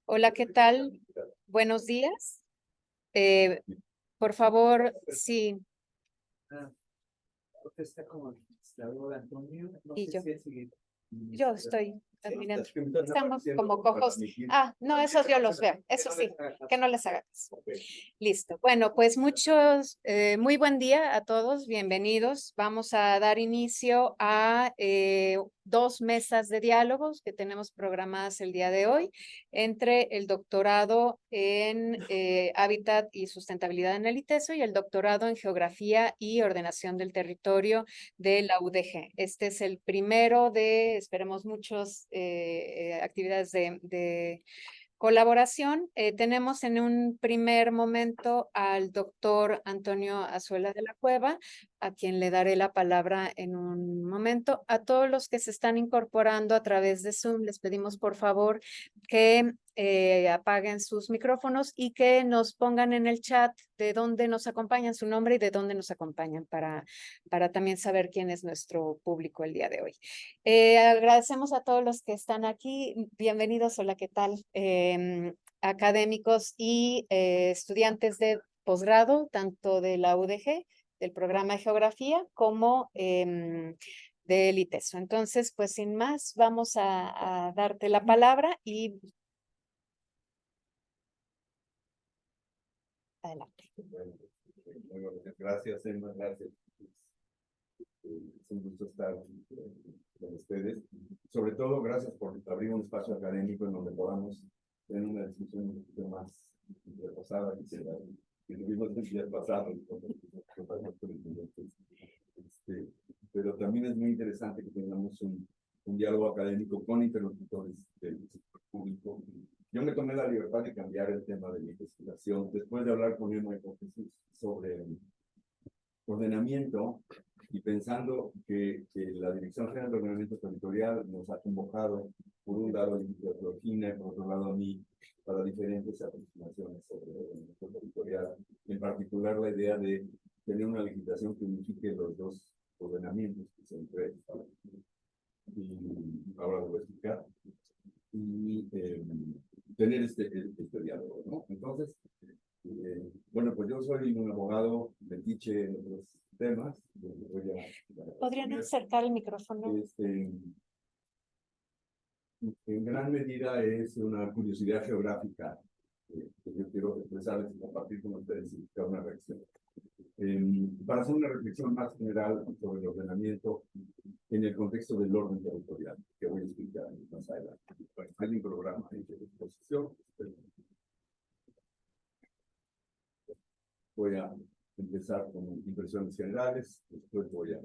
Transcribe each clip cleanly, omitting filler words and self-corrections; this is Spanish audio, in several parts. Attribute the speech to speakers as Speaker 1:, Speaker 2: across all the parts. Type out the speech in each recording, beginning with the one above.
Speaker 1: Hola, ¿qué tal? Buenos días. Eh, por favor, sí,
Speaker 2: Ah, porque está como administrador Antonio, no
Speaker 1: y
Speaker 2: sé
Speaker 1: yo.
Speaker 2: si es el
Speaker 1: Yo
Speaker 2: administrador.
Speaker 1: estoy
Speaker 2: Sí,
Speaker 1: admirando.
Speaker 2: no
Speaker 1: Estamos como
Speaker 2: para
Speaker 1: cojos.
Speaker 2: admitir.
Speaker 1: Ah, no, esos yo los veo. Eso sí, que no les haga caso. Listo. Bueno, pues muy buen día a todos. Bienvenidos. Vamos a dar inicio a dos mesas de diálogos que tenemos programadas el día de hoy entre el doctorado en Hábitat y Sustentabilidad en el ITESO y el doctorado en Geografía y Ordenación del Territorio de la UDG. Este es el primero de, esperemos, muchas actividades de colaboración. Tenemos en un primer momento al doctor Antonio Azuela de la Cueva, a quien le daré la palabra en un momento. A todos los que se están incorporando a través de Zoom, les pedimos por favor que apaguen sus micrófonos y que nos pongan en el chat de dónde nos acompañan, su nombre y de dónde nos acompañan para también saber quién es nuestro público el día de hoy. Agradecemos a todos los que están aquí. Bienvenidos, hola, ¿qué tal? Académicos y estudiantes de posgrado, tanto de la UDG, del programa de Geografía, como del ITESO. Entonces, pues sin más, vamos a darte la palabra y adelante.
Speaker 3: Bueno, gracias, Emma, gracias. Es un gusto estar con ustedes. Sobre todo, gracias por abrir un espacio académico en donde podamos tener una discusión un poquito más reposada que tuvimos el día pasado. Pero también es muy interesante que tengamos un diálogo académico con interlocutores del sector público. Yo me tomé la libertad de cambiar el tema de mi investigación después de hablar con Emma y con Jesús sobre ordenamiento y pensando que la Dirección General de Ordenamiento Territorial nos ha convocado, por un lado, a Georgina y por otro lado a mí, para diferentes aproximaciones sobre ordenamiento territorial, en particular la idea de tener una legislación que unifique los dos ordenamientos que se entregan. Y ahora lo voy a explicar. Y tener este diálogo, ¿no? Entonces, bueno, pues yo soy un abogado metiche en otros temas.
Speaker 1: ¿Podrían acercar el micrófono?
Speaker 3: En gran medida es una curiosidad geográfica que yo quiero expresarles y compartir con ustedes y buscar una reacción. Para hacer una reflexión más general sobre el ordenamiento en el contexto del orden territorial, que voy a explicar más adelante. Bueno, hay un programa de exposición. Voy a empezar con impresiones generales, después voy a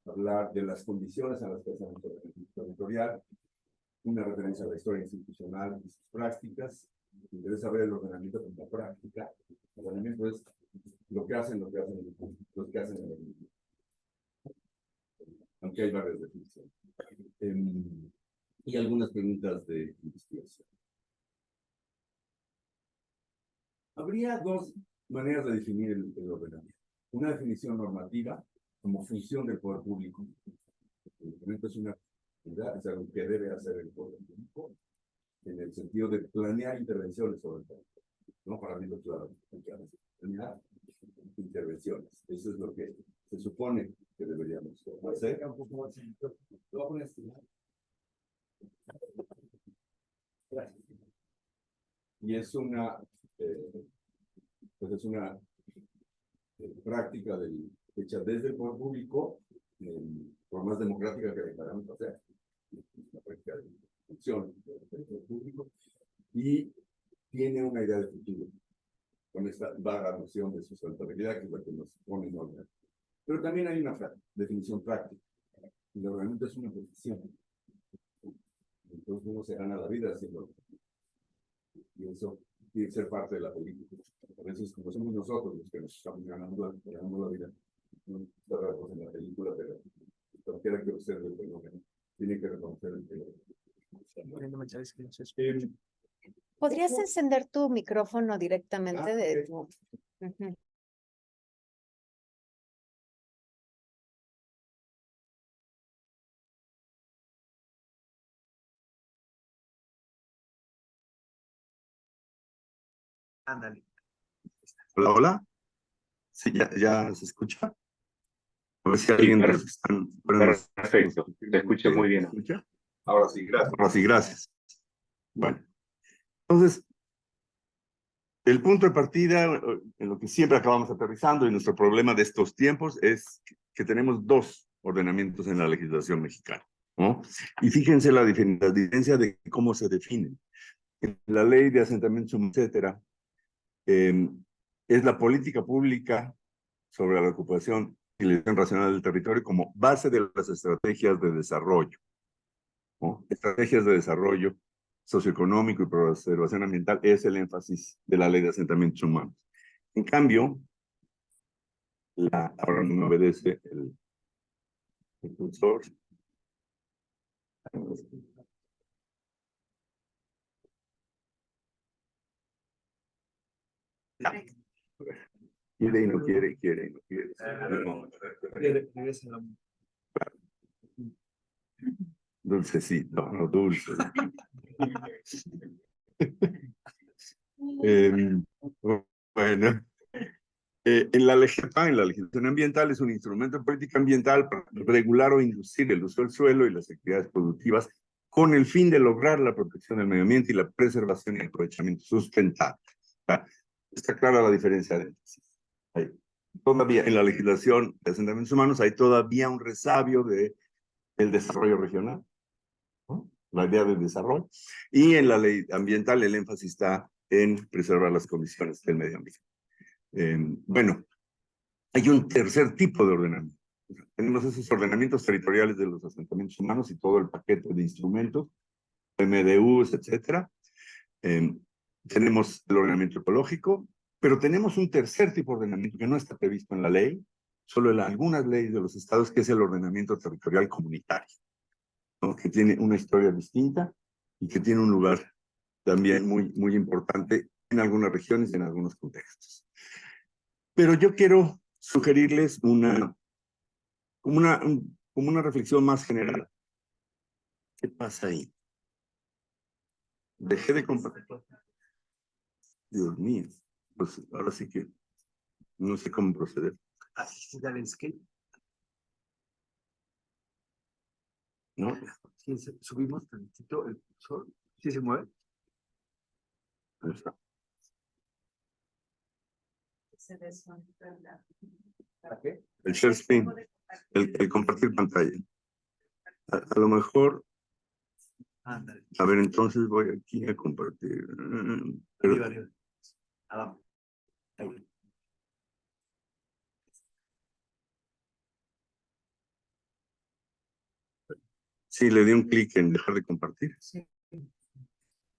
Speaker 3: hablar de las condiciones a las que hacemos el ordenamiento territorial, una referencia a la historia institucional y sus prácticas. Me interesa ver el ordenamiento como práctica. El ordenamiento es lo que hacen los que hacen el ordenamiento. Aunque hay varias definiciones. Y algunas preguntas de investigación. Habría dos maneras de definir el ordenamiento. Una definición normativa como función del poder público. El ordenamiento es una actividad, es algo que debe hacer el poder público en el sentido de planear intervenciones sobre el territorio, ¿no? Para mí, claro, planear intervenciones. Eso es lo que se supone que deberíamos hacer. Y es una, pues es una práctica hecha desde el poder público, por más democrática que declaramos hacer. Es una práctica de función del poder público y tiene una idea de futuro, con esta vaga noción de sustentabilidad que es la que nos pone en orden. Pero también hay una definición práctica. El ordenamiento es una profesión. Entonces uno se gana la vida haciendo. Y eso tiene que ser parte de la política. A veces, como somos nosotros los que nos estamos ganando la vida, no estamos en la película, pero cualquiera que observe el fenómeno tiene que reconocer el fenómeno.
Speaker 1: ¿Podrías encender tu micrófono directamente de tu...
Speaker 2: Ándale.
Speaker 4: Hola, hola. Sí, ya se escucha. A ver si alguien de los que están.
Speaker 5: Perfecto, te escucho muy bien.
Speaker 4: ¿Se escucha?
Speaker 3: Ahora sí, gracias.
Speaker 4: Ahora sí, gracias. Bueno, entonces, el punto de partida, en lo que siempre acabamos aterrizando, y nuestro problema de estos tiempos es que tenemos dos ordenamientos en la legislación mexicana, ¿no? Y fíjense la diferencia de cómo se definen. En la ley de asentamientos, etcétera, es la política pública sobre la ocupación y la gestión racional del territorio como base de las estrategias de desarrollo, ¿no? Estrategias de desarrollo socioeconómico y preservación ambiental es el énfasis de la ley de asentamientos humanos. En cambio, ahora no me obedece el cursor. Quiere y no quiere, quiere y no quiere. No. Dulcecito, no dulce. Bueno, en la legislación ambiental es un instrumento de política ambiental para regular o inducir el uso del suelo y las actividades productivas con el fin de lograr la protección del medio ambiente y la preservación y el aprovechamiento sustentable. Está clara la diferencia de énfasis. Todavía en la legislación de asentamientos humanos hay todavía un resabio del desarrollo regional, ¿no? La idea de desarrollo. Y en la ley ambiental el énfasis está en preservar las condiciones del medio ambiente. Bueno, hay un tercer tipo de ordenamiento. Tenemos esos ordenamientos territoriales de los asentamientos humanos y todo el paquete de instrumentos, MDUs, etcétera. Tenemos el ordenamiento ecológico, pero tenemos un tercer tipo de ordenamiento que no está previsto en la ley, solo en algunas leyes de los estados, que es el ordenamiento territorial comunitario, ¿no? Que tiene una historia distinta y que tiene un lugar también muy importante en algunas regiones y en algunos contextos. Pero yo quiero sugerirles como una reflexión más general. ¿Qué pasa ahí? Dejé de compartir. Dios mío, pues ahora sí que no sé cómo proceder.
Speaker 2: Dale escape.
Speaker 4: ¿No?
Speaker 2: Sí, subimos tantito el cursor. ¿Sí se mueve?
Speaker 4: Ahí está.
Speaker 2: ¿Para qué?
Speaker 4: El share screen, el compartir pantalla. A lo mejor,
Speaker 2: Ándale.
Speaker 4: a ver, entonces voy aquí a compartir. Pero,
Speaker 2: Arriba, arriba. Abajo. Ahí.
Speaker 4: sí, le di un clic en dejar de compartir.
Speaker 2: Sí.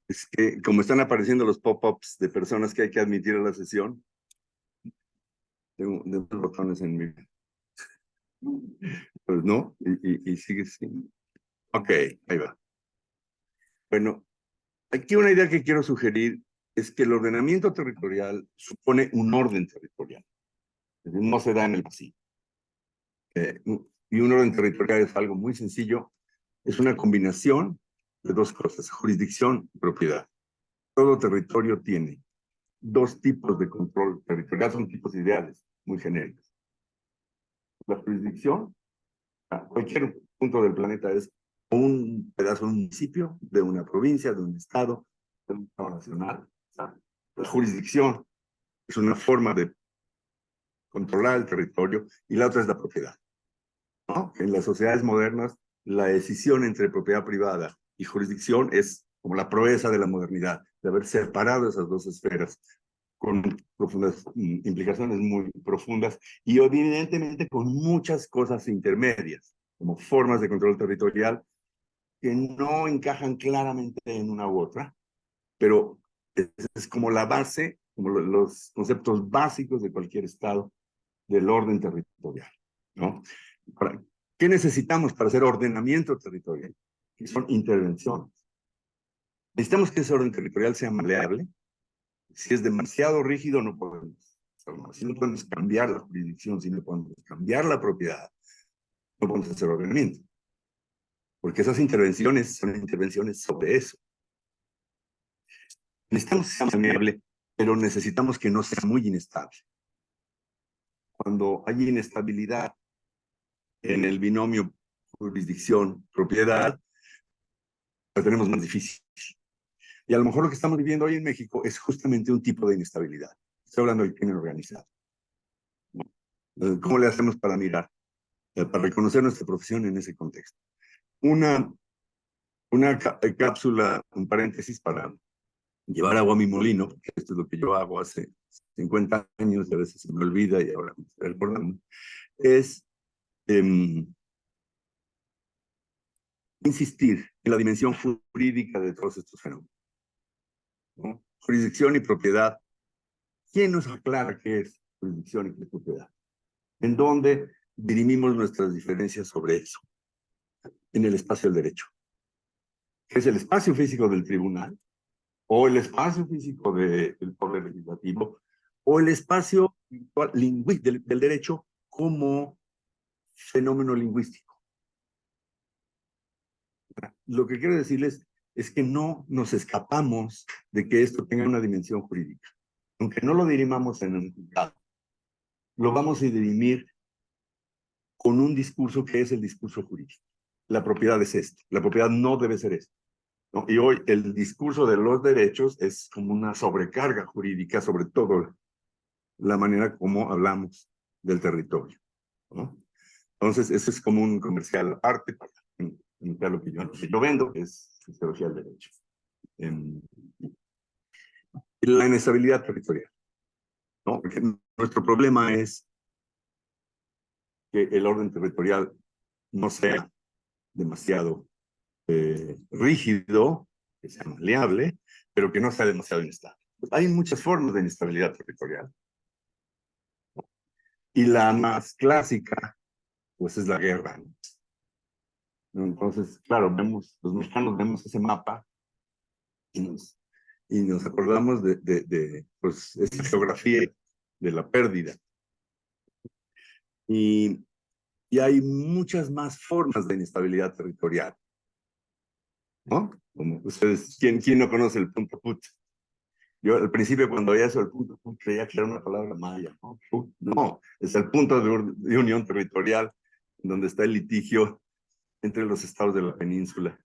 Speaker 4: Es que como están apareciendo los pop-ups de personas que hay que admitir a la sesión, tengo dos botones en mi... Pues no, y sigue sin... Ok, ahí va. Bueno, aquí una idea que quiero sugerir es que el ordenamiento territorial supone un orden territorial. No se da en el vacío. Y un orden territorial es algo muy sencillo. Es una combinación de dos cosas, jurisdicción y propiedad. Todo territorio tiene dos tipos de control territorial, son tipos ideales, muy genéricos. La jurisdicción, a cualquier punto del planeta, es un pedazo de un municipio, de una provincia, de un estado, de un estado nacional. La jurisdicción es una forma de controlar el territorio y la otra es la propiedad, ¿no? En las sociedades modernas, la decisión entre propiedad privada y jurisdicción es como la proeza de la modernidad, de haber separado esas dos esferas con profundas implicaciones muy profundas y evidentemente con muchas cosas intermedias, como formas de control territorial que no encajan claramente en una u otra, pero es como la base, como los conceptos básicos de cualquier estado del orden territorial, ¿no? ¿Qué necesitamos para hacer ordenamiento territorial? Que son intervenciones. Necesitamos que ese orden territorial sea maleable. Si es demasiado rígido, no podemos. Si no podemos cambiar la jurisdicción, si no podemos cambiar la propiedad, no podemos hacer ordenamiento. Porque esas intervenciones son intervenciones sobre eso. Necesitamos que sea maleable, pero necesitamos que no sea muy inestable. Cuando hay inestabilidad en el binomio jurisdicción-propiedad, lo tenemos más difícil. Y a lo mejor lo que estamos viviendo hoy en México es justamente un tipo de inestabilidad. Estoy hablando del crimen organizado. ¿Cómo le hacemos para mirar, para reconocer nuestra profesión en ese contexto? Una cápsula, un paréntesis para llevar agua a mi molino, porque esto es lo que yo hago hace 50 años, y a veces se me olvida y ahora me estoy recordando, es insistir en la dimensión jurídica de todos estos fenómenos, ¿no? Jurisdicción y propiedad. ¿Quién nos aclara qué es jurisdicción y qué es propiedad? ¿En dónde dirimimos nuestras diferencias sobre eso? En el espacio del derecho. ¿Qué es el espacio físico del tribunal? ¿O el espacio físico del poder legislativo? ¿O el espacio del derecho como fenómeno lingüístico? Lo que quiero decirles es que no nos escapamos de que esto tenga una dimensión jurídica. Aunque no lo dirimamos en un juzgado, lo vamos a dirimir con un discurso que es el discurso jurídico. La propiedad es esto. La propiedad no debe ser esto, ¿no? Y hoy el discurso de los derechos es como una sobrecarga jurídica, sobre todo la manera como hablamos del territorio, ¿no? Entonces, eso es como un comercial aparte para lo que yo vendo, que es sociología del derecho. La inestabilidad territorial, ¿no? Porque nuestro problema es que el orden territorial no sea demasiado rígido, que sea maleable, pero que no sea demasiado inestable. Hay muchas formas de inestabilidad territorial. Y la más clásica, pues es la guerra, ¿no? Entonces, claro, los mexicanos vemos ese mapa y nos acordamos pues, esta geografía de la pérdida. Y hay muchas más formas de inestabilidad territorial, ¿no? Como ustedes, ¿quién no conoce el punto put? Yo al principio cuando oía eso el punto put creía que era una palabra maya, ¿no? No, es el punto de unión territorial donde está el litigio entre los estados de la península.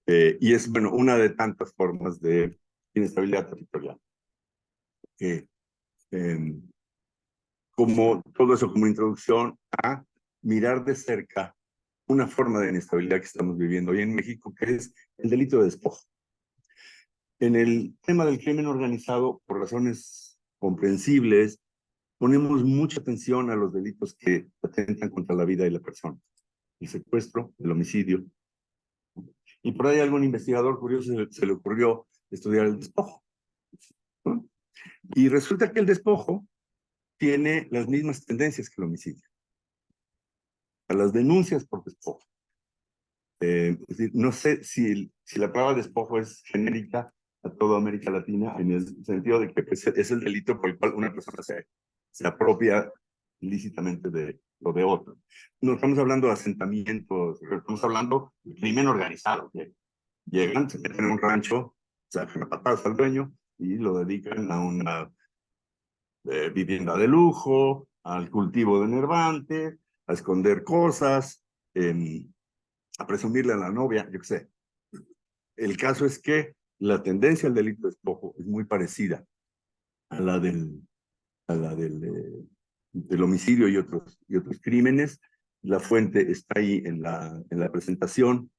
Speaker 4: Y es, bueno, una de tantas formas de inestabilidad territorial. Como todo eso como introducción a mirar de cerca una forma de inestabilidad que estamos viviendo hoy en México, que es el delito de despojo. En el tema del crimen organizado, por razones comprensibles, ponemos mucha atención a los delitos que atentan contra la vida de la persona. El secuestro, el homicidio. Y por ahí a algún investigador curioso se le ocurrió estudiar el despojo, ¿no? Y resulta que el despojo tiene las mismas tendencias que el homicidio. A las denuncias por despojo. Es decir, no sé si la palabra despojo es genérica a toda América Latina, en el sentido de que es el delito por el cual una persona se apropia ilícitamente de lo de otro. No estamos hablando de asentamientos, estamos hablando de crimen organizado, que llegan, se meten en un rancho, sacan a patadas al dueño y lo dedican a una vivienda de lujo, al cultivo de enervante, a esconder cosas, a presumirle a la novia, yo qué sé. El caso es que la tendencia al delito de despojo es muy parecida a la del homicidio y otros crímenes. La fuente está ahí en la presentación.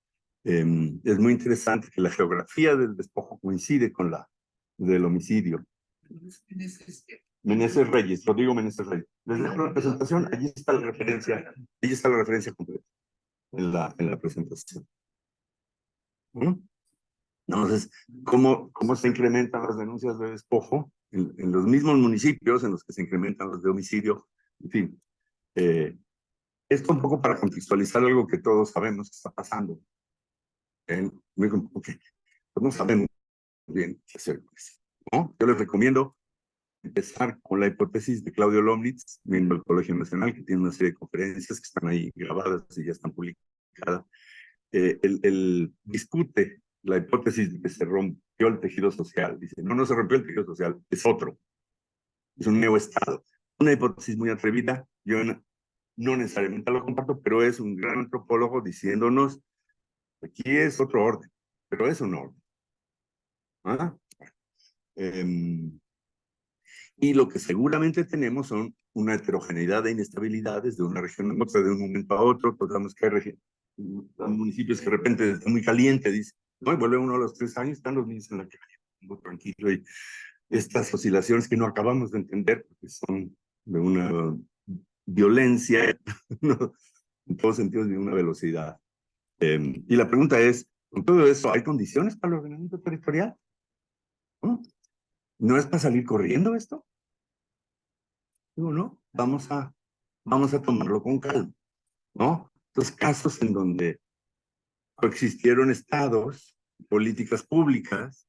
Speaker 4: Es muy interesante que la geografía del despojo coincide con la del homicidio. Meneses Reyes, Rodrigo Meneses Reyes. Les dejo la presentación, allí está la referencia completa en la presentación. Entonces, ¿cómo se incrementan las denuncias de despojo? En los mismos municipios en los que se incrementan los de homicidio. En fin, esto un poco para contextualizar algo que todos sabemos que está pasando. Pues no sabemos bien qué hacer, ¿no? Yo les recomiendo empezar con la hipótesis de Claudio Lomnitz, miembro del Colegio Nacional, que tiene una serie de conferencias que están ahí grabadas y ya están publicadas. Él discute la hipótesis de que se rompió el tejido social. Dice, no, no se rompió el tejido social, es otro. Es un nuevo estado. Una hipótesis muy atrevida, yo no necesariamente lo comparto, pero es un gran antropólogo diciéndonos, aquí es otro orden, pero es un orden. ¿Ah? Y lo que seguramente tenemos son una heterogeneidad de inestabilidades de una región a otra, de un momento a otro. Podemos que hay municipios que de repente está muy caliente, dice, no, y vuelve uno a los 3 años, están los niños en la calle, muy tranquilo, y estas oscilaciones que no acabamos de entender, porque son de una violencia, ¿no? En todos sentidos, de una velocidad. Y la pregunta es, con todo eso, ¿hay condiciones para el ordenamiento territorial? ¿No? ¿No es para salir corriendo esto? Digo, no, vamos a tomarlo con calma, ¿no? Estos casos en donde coexistieron estados, políticas públicas,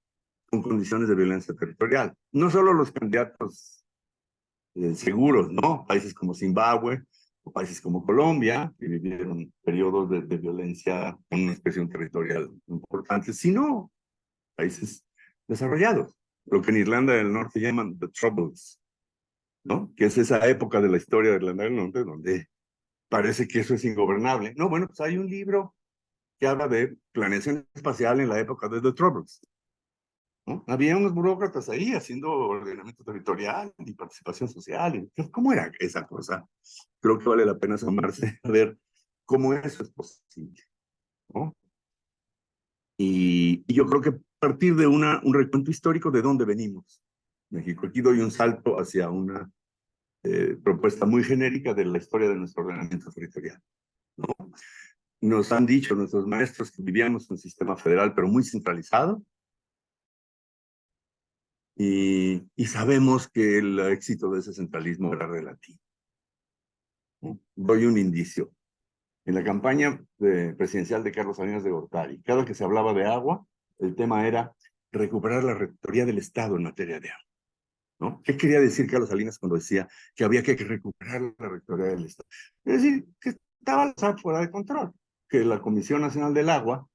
Speaker 4: con condiciones de violencia territorial. No solo los candidatos seguros, ¿no? Países como Zimbabue o países como Colombia, que vivieron periodos de violencia con una expresión territorial importante, sino países desarrollados, lo que en Irlanda del Norte llaman the Troubles, ¿no? Que es esa época de la historia de Irlanda del Norte donde parece que eso es ingobernable. No, bueno, pues hay un libro que habla de planeación espacial en la época de the Troubles, ¿no? Había unos burócratas ahí haciendo ordenamiento territorial y participación social. ¿Cómo era esa cosa? Creo que vale la pena asomarse a ver cómo eso es posible, ¿no? Y yo creo que a partir de un recuento histórico de dónde venimos, México, aquí doy un salto hacia una propuesta muy genérica de la historia de nuestro ordenamiento territorial, ¿no? Nos han dicho nuestros maestros que vivíamos en un sistema federal, pero muy centralizado, y sabemos que el éxito de ese centralismo era relativo, ¿no? Doy un indicio. En la campaña presidencial de Carlos Salinas de Gortari, cada que se hablaba de agua, el tema era recuperar la rectoría del Estado en materia de agua, ¿no? ¿Qué quería decir Carlos Salinas cuando decía que había que recuperar la rectoría del Estado? Es decir, que estaba fuera de control, que la Comisión Nacional del Agua,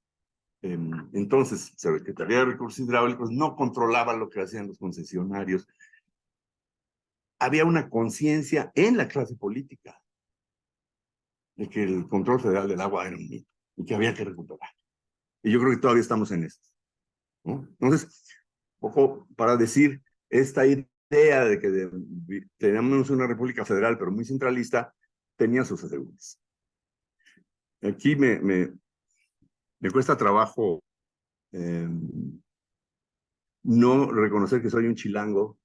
Speaker 4: entonces Secretaría de Recursos Hidráulicos, no controlaba lo que hacían los concesionarios. Había una conciencia en la clase política de que el control federal del agua era un mito y que había que recuperar. Y yo creo que todavía estamos en eso, ¿no? Entonces, ojo, para decir, esta idea de que teníamos una república federal, pero muy centralista, tenía sus asegúnes. Aquí me cuesta trabajo no reconocer que soy un chilango,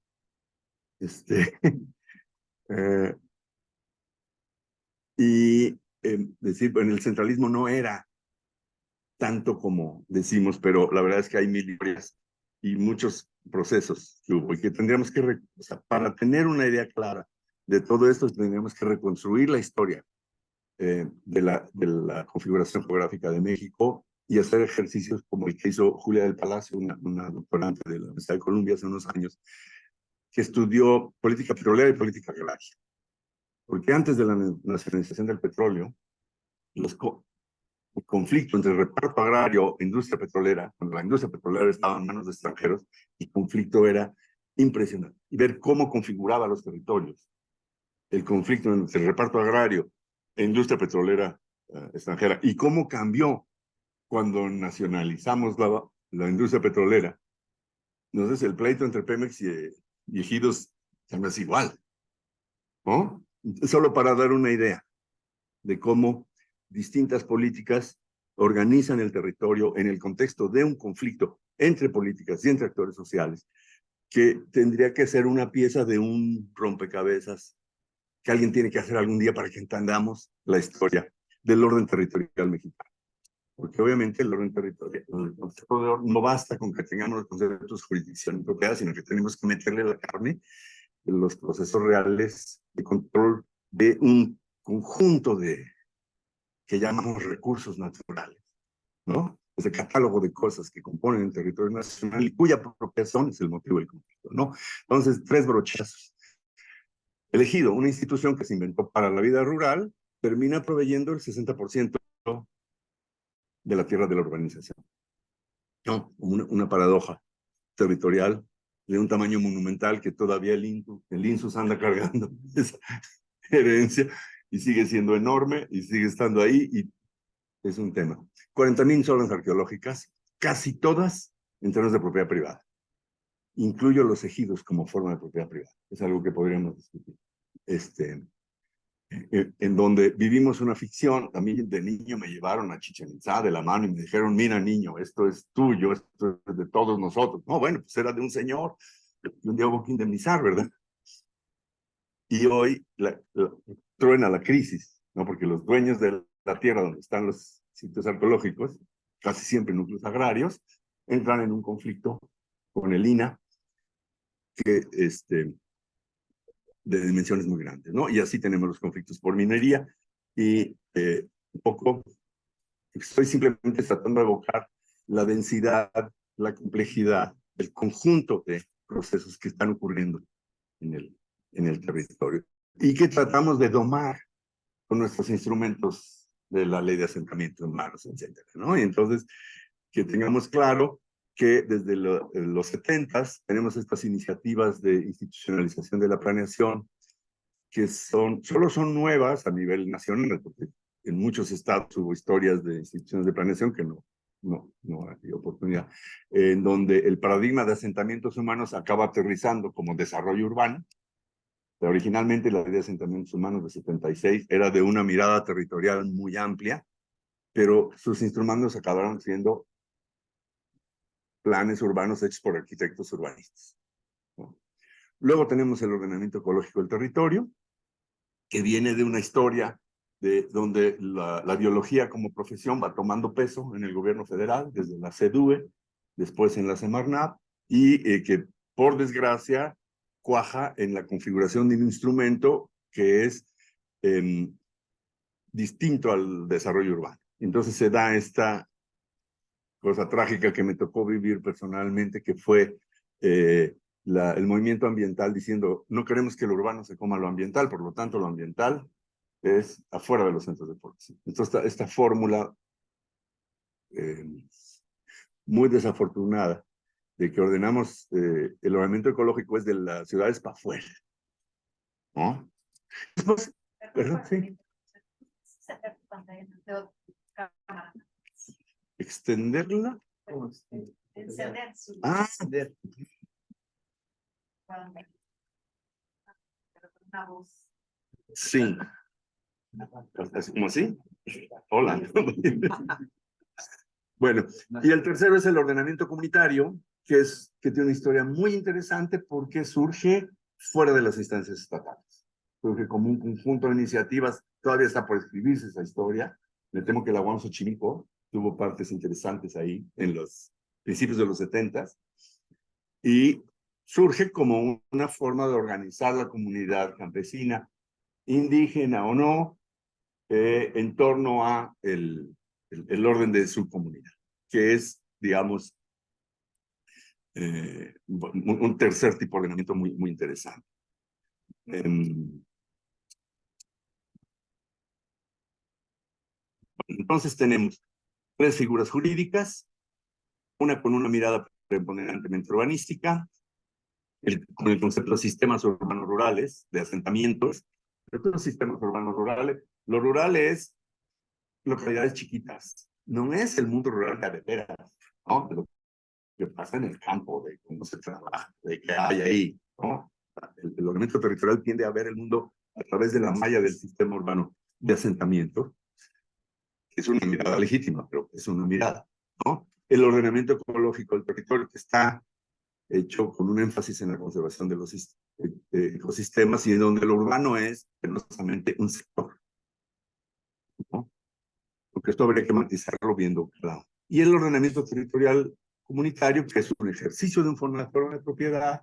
Speaker 4: y decir, bueno, el centralismo no era tanto como decimos, pero la verdad es que hay mil historias y muchos procesos que hubo y que tendríamos que, o sea, para tener una idea clara de todo esto, tendríamos que reconstruir la historia de la configuración geográfica de México y hacer ejercicios como el que hizo Julia del Palacio, una doctorante de la Universidad de Columbia hace unos años, que estudió política petrolera y política agraria. Porque antes de la nacionalización del petróleo, el conflicto entre reparto agrario e industria petrolera, cuando la industria petrolera estaba en manos de extranjeros, el conflicto era impresionante. Y ver cómo configuraba los territorios, el conflicto entre el reparto agrario e industria petrolera extranjera, y cómo cambió cuando nacionalizamos la industria petrolera. Entonces, el pleito entre Pemex y Ejidos ya no es igual, ¿no? Solo para dar una idea de cómo distintas políticas organizan el territorio en el contexto de un conflicto entre políticas y entre actores sociales, que tendría que ser una pieza de un rompecabezas que alguien tiene que hacer algún día para que entendamos la historia del orden territorial mexicano. Porque obviamente el orden territorial, el concepto de orden, no basta con que tengamos los conceptos de jurisdicción y propiedad, sino que tenemos que meterle la carne en los procesos reales de control de un conjunto que llamamos recursos naturales, ¿no? Ese catálogo de cosas que componen el territorio nacional y cuya apropiación es el motivo del conflicto, ¿no? Entonces, 3 brochazos. El Ejido, una institución que se inventó para la vida rural, termina proveyendo el 60% de la tierra de la urbanización. ¿no? Una paradoja territorial de un tamaño monumental que todavía el INSUS anda cargando esa herencia y sigue siendo enorme y sigue estando ahí y es un tema. 40,000 zonas arqueológicas, casi todas en términos de propiedad privada. Incluyo los ejidos como forma de propiedad privada. Es algo que podríamos discutir. En donde vivimos una ficción. A mí de niño me llevaron a Chichén Itzá de la mano y me dijeron, mira niño, esto es tuyo, esto es de todos nosotros. No, bueno, pues era de un señor, y un día hubo que indemnizar, ¿verdad? Y hoy truena la crisis, ¿no? Porque los dueños de la tierra donde están los sitios arqueológicos, casi siempre núcleos agrarios, entran en un conflicto con el INAH, que de dimensiones muy grandes, ¿no? Y así tenemos los conflictos por minería y un poco estoy simplemente tratando de evocar la densidad, la complejidad, el conjunto de procesos que están ocurriendo en el territorio y que tratamos de domar con nuestros instrumentos de la ley de asentamientos humanos, etcétera, ¿no? Y entonces que tengamos claro que desde los 70s tenemos estas iniciativas de institucionalización de la planeación que solo son nuevas a nivel nacional, porque en muchos estados hubo historias de instituciones de planeación que no hay oportunidad, en donde el paradigma de asentamientos humanos acaba aterrizando como desarrollo urbano. Pero originalmente la ley de asentamientos humanos de 76 era de una mirada territorial muy amplia, pero sus instrumentos acabaron siendo planes urbanos hechos por arquitectos urbanistas, ¿no? Luego tenemos el ordenamiento ecológico del territorio, que viene de una historia de donde la biología como profesión va tomando peso en el gobierno federal, desde la CEDUE, después en la Semarnat, y que por desgracia cuaja en la configuración de un instrumento que es distinto al desarrollo urbano. Entonces se da esta cosa trágica que me tocó vivir personalmente, que fue el movimiento ambiental diciendo, no queremos que lo urbano se coma lo ambiental, por lo tanto lo ambiental es afuera de los centros de población. Entonces esta fórmula muy desafortunada de que ordenamos el ordenamiento ecológico es de las ciudades para afuera, ¿no? Después, ¿verdad? Sí. Extenderla.
Speaker 1: Encender su...
Speaker 4: Ah,
Speaker 1: Una voz.
Speaker 4: sí. ¿Cómo así? Hola. Bueno, y el tercero es el ordenamiento comunitario, que tiene una historia muy interesante porque surge fuera de las instancias estatales. Surge como un conjunto de iniciativas, todavía está por escribirse esa historia. Me temo que la UAM Xochimilco tuvo partes interesantes ahí en los principios de los 70s. Y surge como una forma de organizar la comunidad campesina, indígena o no, en torno a el orden de su comunidad, que es, digamos, un tercer tipo de ordenamiento muy interesante. Entonces tenemos tres figuras jurídicas, una con una mirada preponderantemente urbanística, con el concepto de sistemas urbanos rurales, de asentamientos, pero todos los sistemas urbanos rurales. Lo rural es localidades chiquitas, no es el mundo rural de veras, ¿no? De lo que pasa en el campo, de cómo se trabaja, de qué hay ahí, ¿no? El ordenamiento territorial tiende a ver el mundo a través de la malla del sistema urbano de asentamiento. Es una mirada legítima, pero es una mirada, ¿no? El ordenamiento ecológico del territorio, que está hecho con un énfasis en la conservación de los ecosistemas y en donde lo urbano es penosamente un sector, ¿no? Porque esto habría que matizarlo viendo claro. Y el ordenamiento territorial comunitario, que es un ejercicio de un forma de propiedad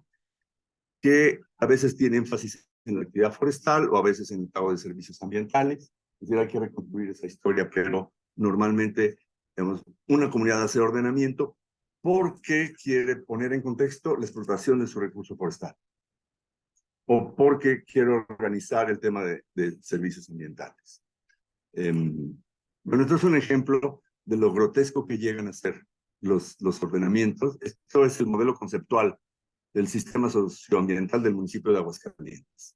Speaker 4: que a veces tiene énfasis en la actividad forestal o a veces en el pago de servicios ambientales. Es decir, hay que reconstruir esa historia, pero normalmente tenemos una comunidad hace ordenamiento porque quiere poner en contexto la explotación de su recurso forestal o porque quiere organizar el tema de servicios ambientales. Bueno, esto es un ejemplo de lo grotesco que llegan a ser los ordenamientos. Esto es el modelo conceptual del sistema socioambiental del municipio de Aguascalientes.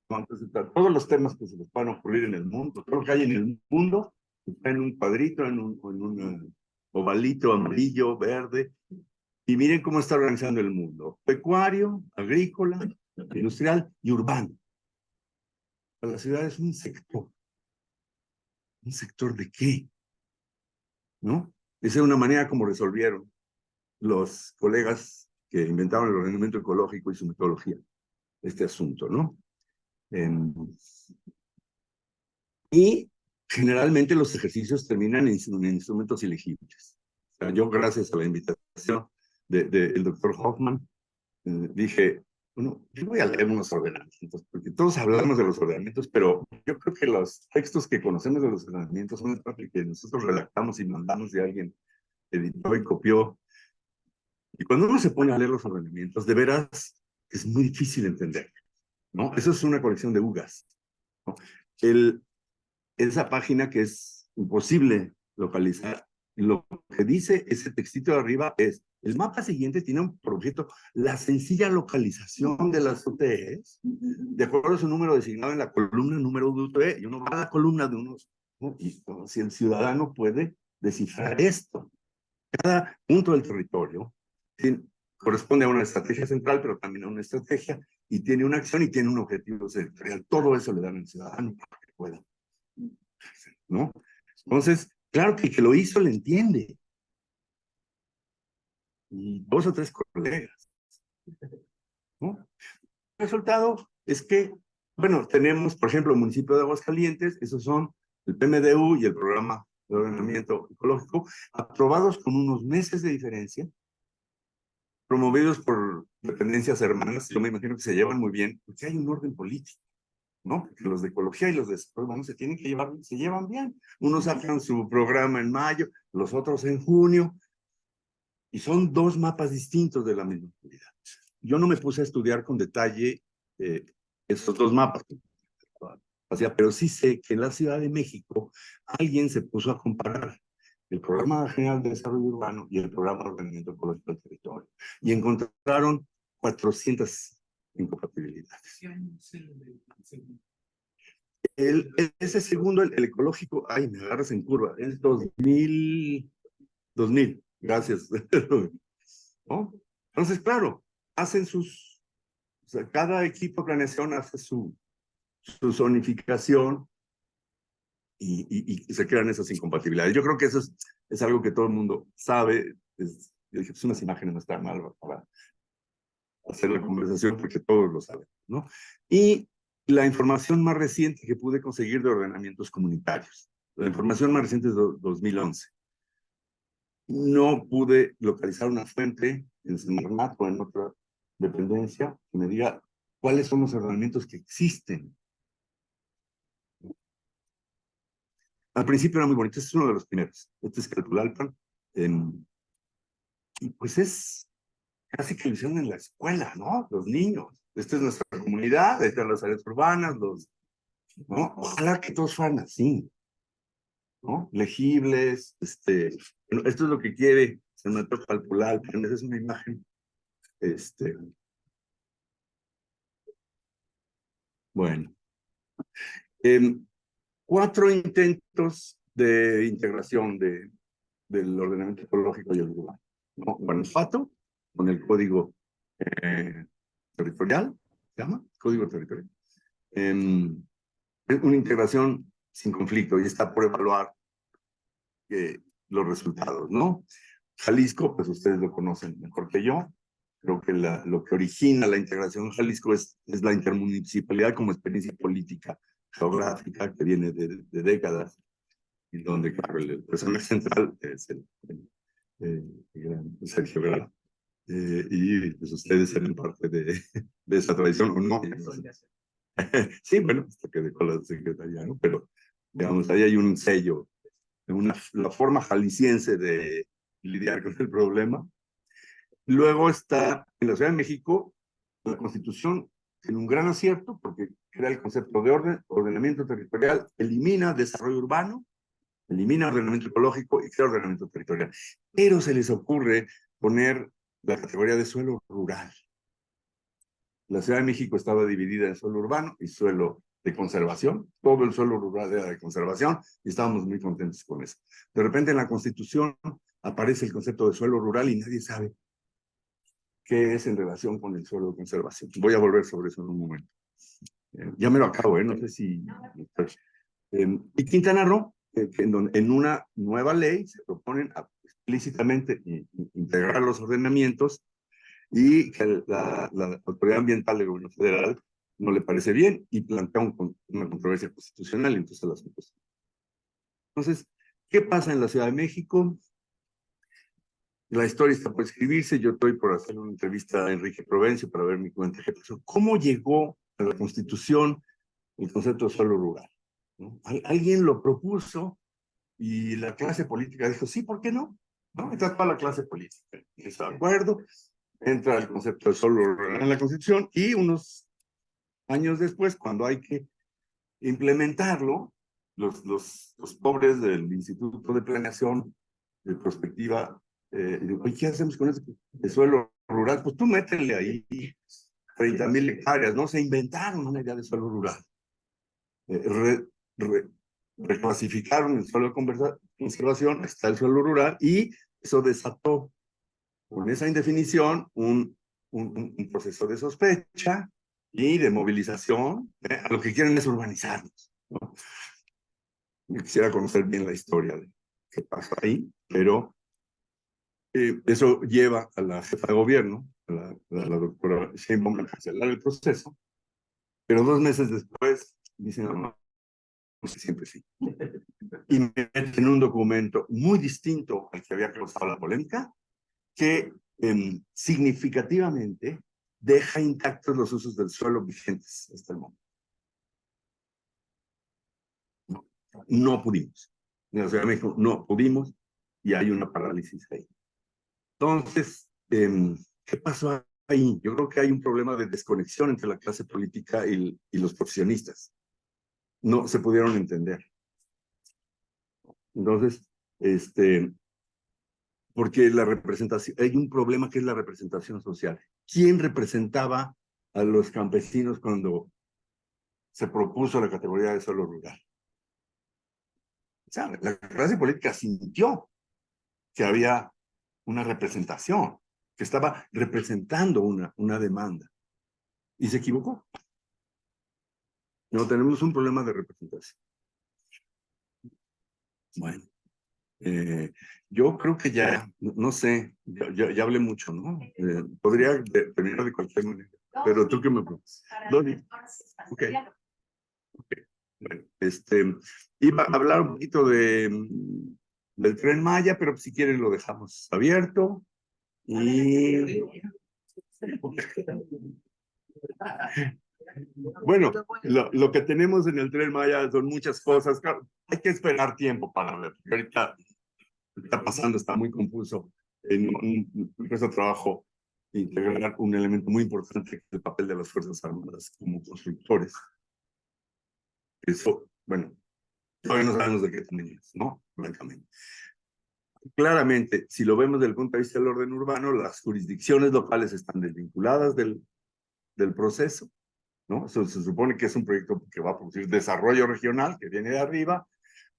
Speaker 4: Entonces, todos los temas que se les puedan ocurrir en el mundo, todo lo que hay en el mundo, está en un cuadrito, en un ovalito amarillo, verde, y miren cómo está organizando el mundo: pecuario, agrícola, industrial y urbano. La ciudad es un sector. ¿Un sector de qué? ¿No? Esa es una manera como resolvieron los colegas que inventaron el ordenamiento ecológico y su metodología este asunto, ¿no? Y generalmente los ejercicios terminan en instrumentos elegibles. O sea, yo, gracias a la invitación del doctor Hoffman, dije, bueno, yo voy a leer unos ordenamientos, porque todos hablamos de los ordenamientos, pero yo creo que los textos que conocemos de los ordenamientos son el parte que nosotros redactamos y mandamos de alguien, editó y copió. Y cuando uno se pone a leer los ordenamientos, de veras es muy difícil entender, ¿no? Eso es una colección de ugas, ¿no? Esa página que es imposible localizar, lo que dice ese textito de arriba es: el mapa siguiente tiene por objeto la sencilla localización de las UTEs de acuerdo a su número designado en la columna número de UTE. Y uno va a la columna de unos, ¿no? Y si el ciudadano puede descifrar esto, cada punto del territorio corresponde a una estrategia central, pero también a una estrategia, y tiene una acción y tiene un objetivo sectorial. Todo eso le dan al ciudadano para que pueda, ¿no? Entonces, claro que el que lo hizo le entiende. Y 2 o 3 colegas, ¿no? El resultado es que, bueno, tenemos, por ejemplo, el municipio de Aguascalientes, esos son el PMDU y el Programa de Ordenamiento Ecológico, aprobados con unos meses de diferencia, promovidos por dependencias hermanas. Yo me imagino que se llevan muy bien, porque hay un orden político, ¿no? Porque los de ecología y los de urbanos se tienen que llevar, se llevan bien. Unos sacan su programa en mayo, los otros en junio, y son 2 mapas distintos de la misma actividad. Yo no me puse a estudiar con detalle esos 2 mapas, o sea, pero sí sé que en la Ciudad de México alguien se puso a comparar el Programa General de Desarrollo Urbano y el Programa de Ordenamiento Ecológico del Territorio, y encontraron 400 incompatibilidades. Ese segundo, el ecológico, ay, me agarras en curva, es 2000, gracias. ¿No? Entonces, claro, hacen o sea, cada equipo de planeación hace su zonificación y se crean esas incompatibilidades. Yo creo que eso es algo que todo el mundo sabe. Yo dije, pues unas imágenes no están mal para hacer la conversación, porque todos lo saben, ¿no? Y la información más reciente que pude conseguir de ordenamientos comunitarios, la información más reciente es de 2011. No pude localizar una fuente en Semarnat o en otra dependencia que me diga cuáles son los ordenamientos que existen. Al principio era muy bonito, este es uno de los primeros. Este es Calpulalpan. Y pues es casi que lo hicieron en la escuela, ¿no? Los niños. Esta es nuestra comunidad, estas son las áreas urbanas, ¿no? Ojalá que todos fueran así, ¿no? Legibles, bueno, esto es lo que quiere Semarnat Calpulalpan, esa es una imagen. Bueno. 4 intentos de integración del ordenamiento ecológico y el urbano, ¿no? Guanajuato, con el código territorial, ¿se llama? Código territorial. Es una integración sin conflicto y está por evaluar los resultados, ¿no? Jalisco, pues ustedes lo conocen mejor que yo. Creo que lo que origina la integración en Jalisco es la intermunicipalidad como experiencia política geográfica que viene de décadas, y donde, claro, el personaje central es el gran Sergio Grau. Y pues ustedes eran parte de esa tradición, ¿o no? Sí, bueno, hasta que dejó la secretaría, ¿no? Pero, digamos, ahí hay un sello, la forma jalisciense de lidiar con el problema. Luego está en la Ciudad de México, la Constitución tiene un gran acierto porque crea el concepto de ordenamiento territorial, elimina desarrollo urbano, elimina ordenamiento ecológico y crea ordenamiento territorial. Pero se les ocurre poner la categoría de suelo rural. La Ciudad de México estaba dividida en suelo urbano y suelo de conservación. Todo el suelo rural era de conservación y estábamos muy contentos con eso. De repente en la Constitución aparece el concepto de suelo rural y nadie sabe qué es en relación con el suelo de conservación. Voy a volver sobre eso en un momento. Ya me lo acabo, no sé si... y Quintana Roo, en una nueva ley se proponen explícitamente integrar los ordenamientos y que la Autoridad Ambiental del Gobierno Federal no le parece bien y plantea una controversia constitucional y entonces las cosas. Entonces, ¿qué pasa en la Ciudad de México? La historia está por escribirse, yo estoy por hacer una entrevista a Enrique Provencio para ver mi cuenta qué pasó. ¿Cómo llegó a la Constitución el concepto de suelo rural? ¿No? Alguien lo propuso y la clase política dijo, sí, ¿por qué no? ¿No? Entonces, para la clase política está de acuerdo, entra el concepto de suelo rural en la Constitución y unos años después, cuando hay que implementarlo, los pobres del Instituto de Planeación de Prospectiva, oye, ¿qué hacemos con ese suelo rural? Pues tú métele ahí 30,000 hectáreas, ¿no? Se inventaron una idea de suelo rural. Reclasificaron el suelo de conservación, está el suelo rural, y eso desató con esa indefinición un proceso de sospecha y de movilización. A lo que quieren es urbanizarnos, ¿no? Yo quisiera conocer bien la historia de qué pasa ahí, pero eso lleva a la jefa de gobierno, a la doctora Sheinbaum, a cancelar el proceso, pero 2 meses después dicen, no, siempre sí. Y meten un documento muy distinto al que había causado la polémica, que significativamente deja intactos los usos del suelo vigentes hasta el momento. No pudimos. En la Ciudad de México no pudimos y hay una parálisis ahí. Entonces, ¿qué pasó ahí? Yo creo que hay un problema de desconexión entre la clase política y los profesionistas. No se pudieron entender. Entonces, porque la representación, hay un problema que es la representación social. ¿Quién representaba a los campesinos cuando se propuso la categoría de suelo rural? O sea, la clase política sintió que había una representación, que estaba representando una demanda, y se equivocó. No, tenemos un problema de representación. Bueno, yo creo que ya, no sé, ya hablé mucho, ¿no? Podría terminar de cualquier manera, pero tú qué me propones. ¿Dónde? Ok. Bueno, iba a hablar un poquito del Tren Maya, pero si quieren lo dejamos abierto. Y bueno, lo que tenemos en el Tren Maya son muchas cosas. Claro, hay que esperar tiempo para ver. Ahorita está pasando, está muy confuso. En nuestro trabajo, integrar un elemento muy importante, que es el papel de las Fuerzas Armadas como constructores. Eso, bueno, todavía no sabemos de qué tamaño es, ¿no? Francamente. Claramente, si lo vemos desde el punto de vista del orden urbano, las jurisdicciones locales están desvinculadas del proceso, ¿no? Se supone que es un proyecto que va a producir desarrollo regional, que viene de arriba,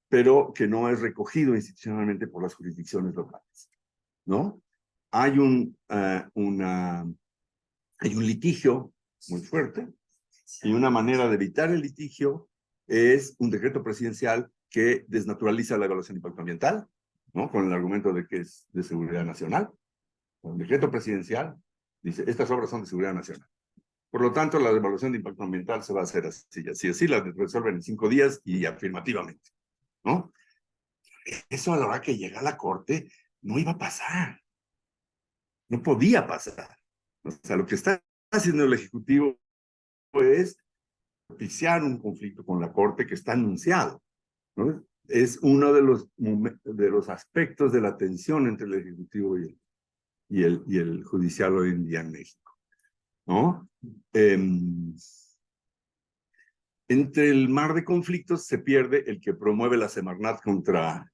Speaker 4: pero que no es recogido institucionalmente por las jurisdicciones locales, ¿no? Hay un litigio muy fuerte, y una manera de evitar el litigio es un decreto presidencial que desnaturaliza la evaluación de impacto ambiental, ¿no? Con el argumento de que es de seguridad nacional. El decreto presidencial dice, estas obras son de seguridad nacional. Por lo tanto, la evaluación de impacto ambiental se va a hacer así, la resuelven en 5 días y afirmativamente, ¿no? Eso a la hora que llega a la Corte no iba a pasar. No podía pasar. O sea, lo que está haciendo el Ejecutivo es propiciar un conflicto con la Corte que está anunciado, ¿no? Es uno de los aspectos de la tensión entre el Ejecutivo y el Judicial hoy en día en México, ¿no? Entre el mar de conflictos se pierde el que promueve la Semarnat contra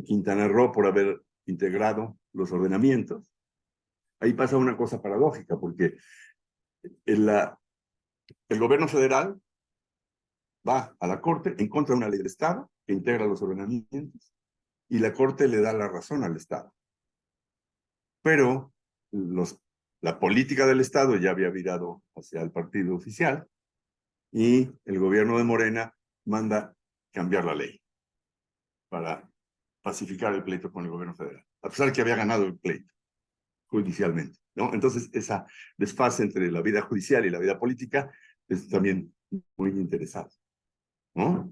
Speaker 4: Quintana Roo por haber integrado los ordenamientos. Ahí pasa una cosa paradójica, porque el gobierno federal va a la Corte en contra de una ley del Estado que integra los ordenamientos y la Corte le da la razón al Estado. Pero la política del Estado ya había virado hacia el partido oficial y el gobierno de Morena manda cambiar la ley para pacificar el pleito con el gobierno federal, a pesar de que había ganado el pleito judicialmente, ¿no? Entonces, esa desfase entre la vida judicial y la vida política es también muy interesante, ¿no?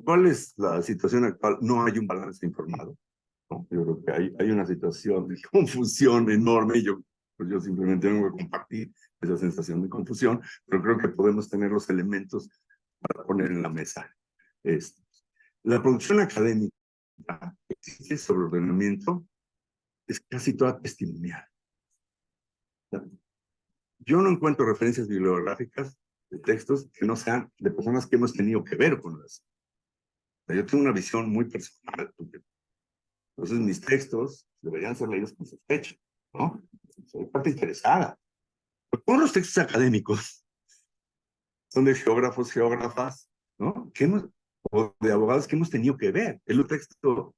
Speaker 4: ¿Cuál es la situación actual? No hay un balance informado, ¿no? Yo creo que hay una situación de confusión enorme y yo simplemente vengo a compartir esa sensación de confusión, pero creo que podemos tener los elementos para poner en la mesa esto. La producción académica que existe sobre ordenamiento es casi toda testimonial. Yo no encuentro referencias bibliográficas de textos que no sean de personas que hemos tenido que ver con las. Yo tengo una visión muy personal. Entonces mis textos deberían ser leídos con sospecha, ¿no? Soy parte interesada. Pero todos los textos académicos son de geógrafos, geógrafas, ¿no? O de abogados que hemos tenido que ver. Es un texto,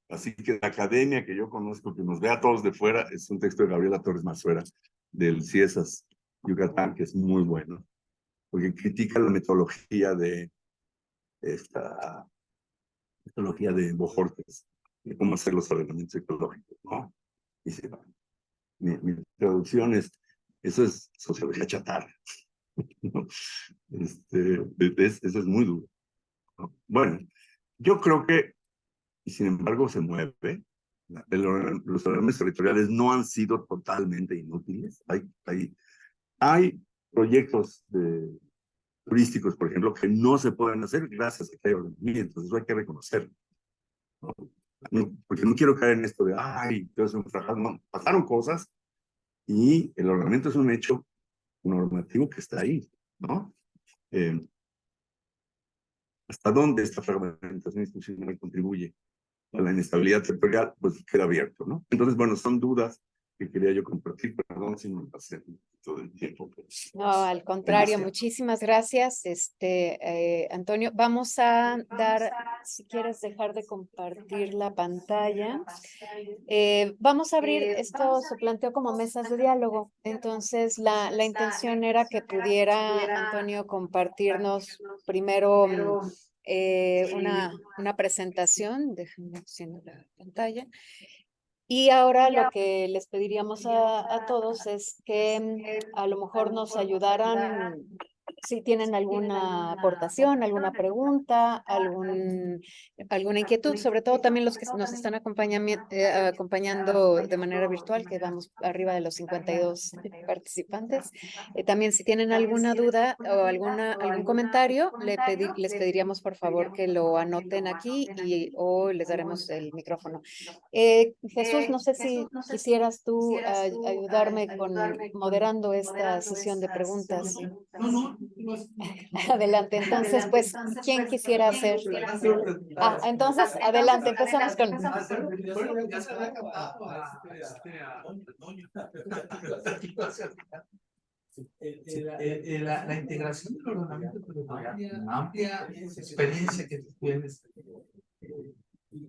Speaker 4: así que la academia que yo conozco, que nos ve a todos de fuera, es un texto de Gabriela Torres Mazuera, del CIESAS Yucatán, que es muy bueno, porque critica la metodología de Bojorquez, de cómo hacer los ordenamientos ecológicos, ¿no? Dice, mi traducción es, eso es sociología chatarra, ¿no? Eso es muy duro, ¿no? Bueno, yo creo que, y sin embargo se mueve, los ordenamientos territoriales no han sido totalmente inútiles. Hay proyectos turísticos, por ejemplo, que no se pueden hacer gracias a que hay ordenamientos. Eso hay que reconocerlo, ¿no? Porque no quiero caer en esto de, ay, todo es un fracaso. No, pasaron cosas y el ordenamiento es un hecho normativo que está ahí, ¿no? ¿Hasta dónde esta fragmentación institucional contribuye a la inestabilidad territorial? Pues queda abierto, ¿no? Entonces, bueno, son dudas que quería yo compartir. Perdón si me pasé todo el tiempo.
Speaker 1: No, al contrario, muchísimas gracias, Antonio. Vamos a dar, si quieres dejar de compartir la pantalla, vamos a abrir, esto se planteó como mesas de diálogo, entonces la intención era que pudiera Antonio compartirnos primero una presentación, déjenme haciendo la pantalla. Y ahora lo que les pediríamos a todos es que a lo mejor nos ayudaran, si tienen alguna aportación, alguna pregunta, alguna inquietud, sobre todo también los que nos están acompañando de manera virtual, que vamos arriba de los 52 participantes. También si tienen alguna duda o algún comentario, les pediríamos por favor que lo anoten aquí o les daremos el micrófono. Jesús, no sé si quisieras tú ayudarme con moderando esta sesión de preguntas. Adelante, entonces, pues, ¿quién quisiera hacer? Entonces, adelante, empezamos con...
Speaker 2: La integración del ordenamiento territorial, la amplia experiencia que tú tienes,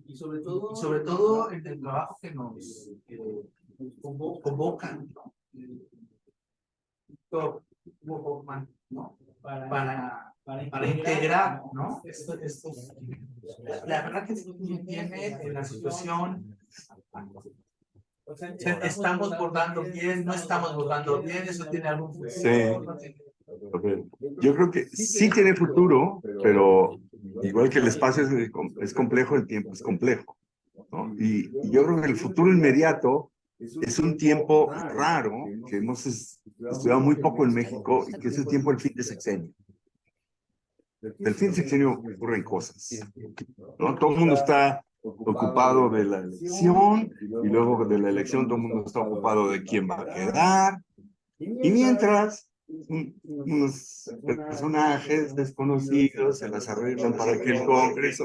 Speaker 2: y sobre todo en el trabajo que nos convocan, ¿no? Para integrar, ¿no? La verdad que tiene en la situación, estamos bordando bien, no estamos bordando bien, eso tiene algún futuro.
Speaker 4: Sí. Yo creo que sí tiene futuro, pero igual que el espacio es complejo, el tiempo es complejo, ¿no? Y yo creo que el futuro inmediato es un tiempo raro que hemos estudiado muy poco en México y que es el tiempo del fin de sexenio. Del fin de sexenio ocurren cosas, ¿no? Todo el mundo está ocupado de la elección, y luego de la elección todo el mundo está ocupado de quién va a quedar, y mientras unos personajes desconocidos se las arreglan para que el Congreso...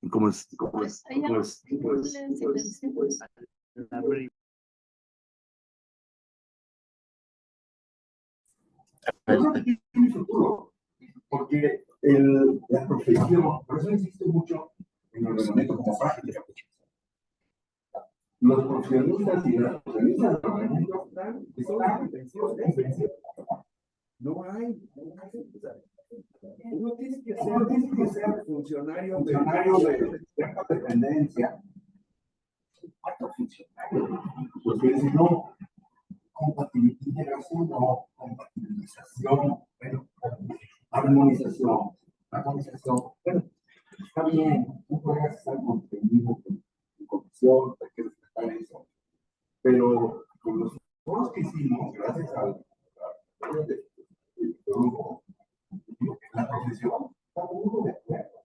Speaker 4: ¿Cómo es?
Speaker 3: Porque la profesión, por eso insisto mucho en el ordenamiento como práctica. Los profesionistas y las profesionistas del ordenamiento están convencidos. No hay. Uno tiene que ser funcionario de dependencia. ¿Cuántos funcionarios? Porque si no, integración o compatibilización, bueno, armonización, bueno, está bien, tú puedes estar contenido en comisión, hay que respetar eso, pero con los foros que hicimos, gracias al grupo, la profesión, está muy de acuerdo.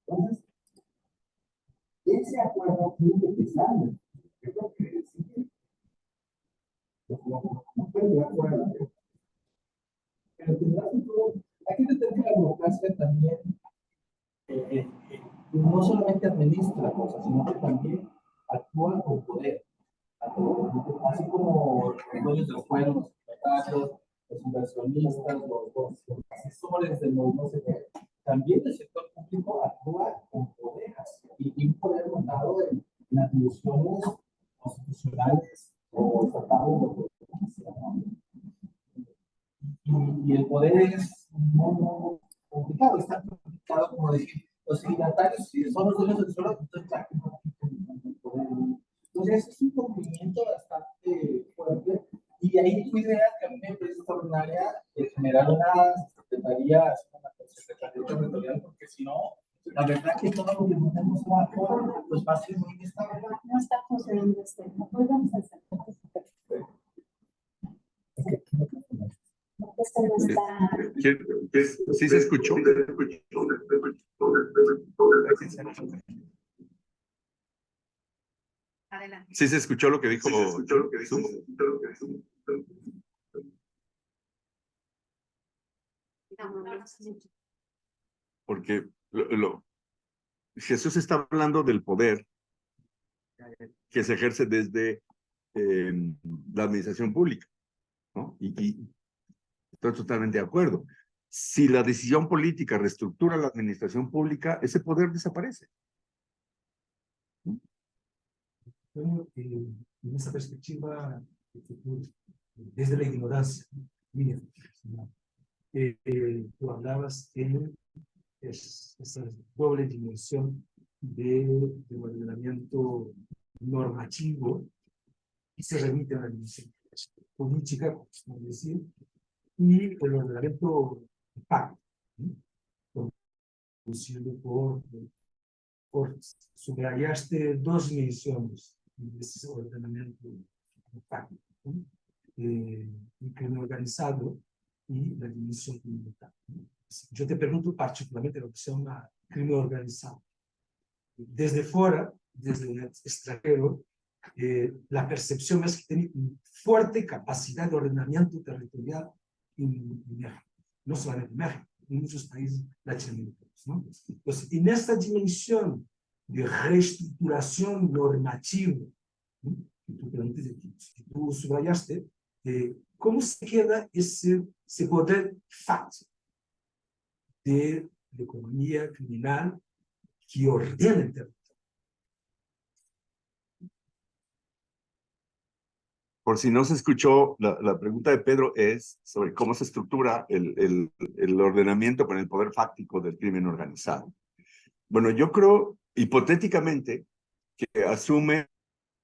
Speaker 3: Entonces, ese acuerdo tiene que empezar, yo creo que sí. No puede de acuerdo. Pero hay que entender que la democracia también no solamente administra cosas, sino que también actúa con poder. Así como los dueños de los pueblos, los inversionistas, los asesores de los no sé qué, también el sector público actúa con poder y un poder montado en atribuciones constitucionales o estatales. Y el poder es muy complicado, es tan complicado como decir, los signatarios, si son los dueños del suelo, entonces ya el poder. Entonces es un cumplimiento bastante fuerte. Y ahí tu idea, que a mí me parece extraordinaria, de generar una secretaría territorial, porque si no, la verdad que todo lo que tenemos abajo, pues va a ser muy inestable.
Speaker 6: No está funcionando no podemos hacer.
Speaker 4: ¿Sí se escuchó?
Speaker 1: Adelante.
Speaker 4: ¿Sí se escuchó lo que dijo? Porque Jesús está hablando del poder que se ejerce desde la administración pública, ¿no? Y estoy totalmente de acuerdo. Si la decisión política reestructura la administración pública, ese poder desaparece.
Speaker 2: Bueno, en esa perspectiva, desde la ignorancia, mira, tú hablabas en esa doble dimensión del ordenamiento normativo y se remite a la dimensión política, como decir, y el ordenamiento pacto, producido por subrayaste dos dimensiones de ese ordenamiento pacto, el crimen organizado y la dimensión comunitaria. Yo te pregunto particularmente lo que se llama crimen organizado. Desde fuera, desde el extranjero, la percepción es que tiene una fuerte capacidad de ordenamiento territorial en México, no solamente en México, en muchos países latinoamericanos, ¿no? Entonces, en esta dimensión de reestructuración normativa, ¿no? Que tú subrayaste, ¿cómo se queda ese poder fáctico de la economía criminal que ordena el territorio?
Speaker 4: Por si no se escuchó, la pregunta de Pedro es sobre cómo se estructura el ordenamiento con el poder fáctico del crimen organizado. Bueno, yo creo, hipotéticamente, que asume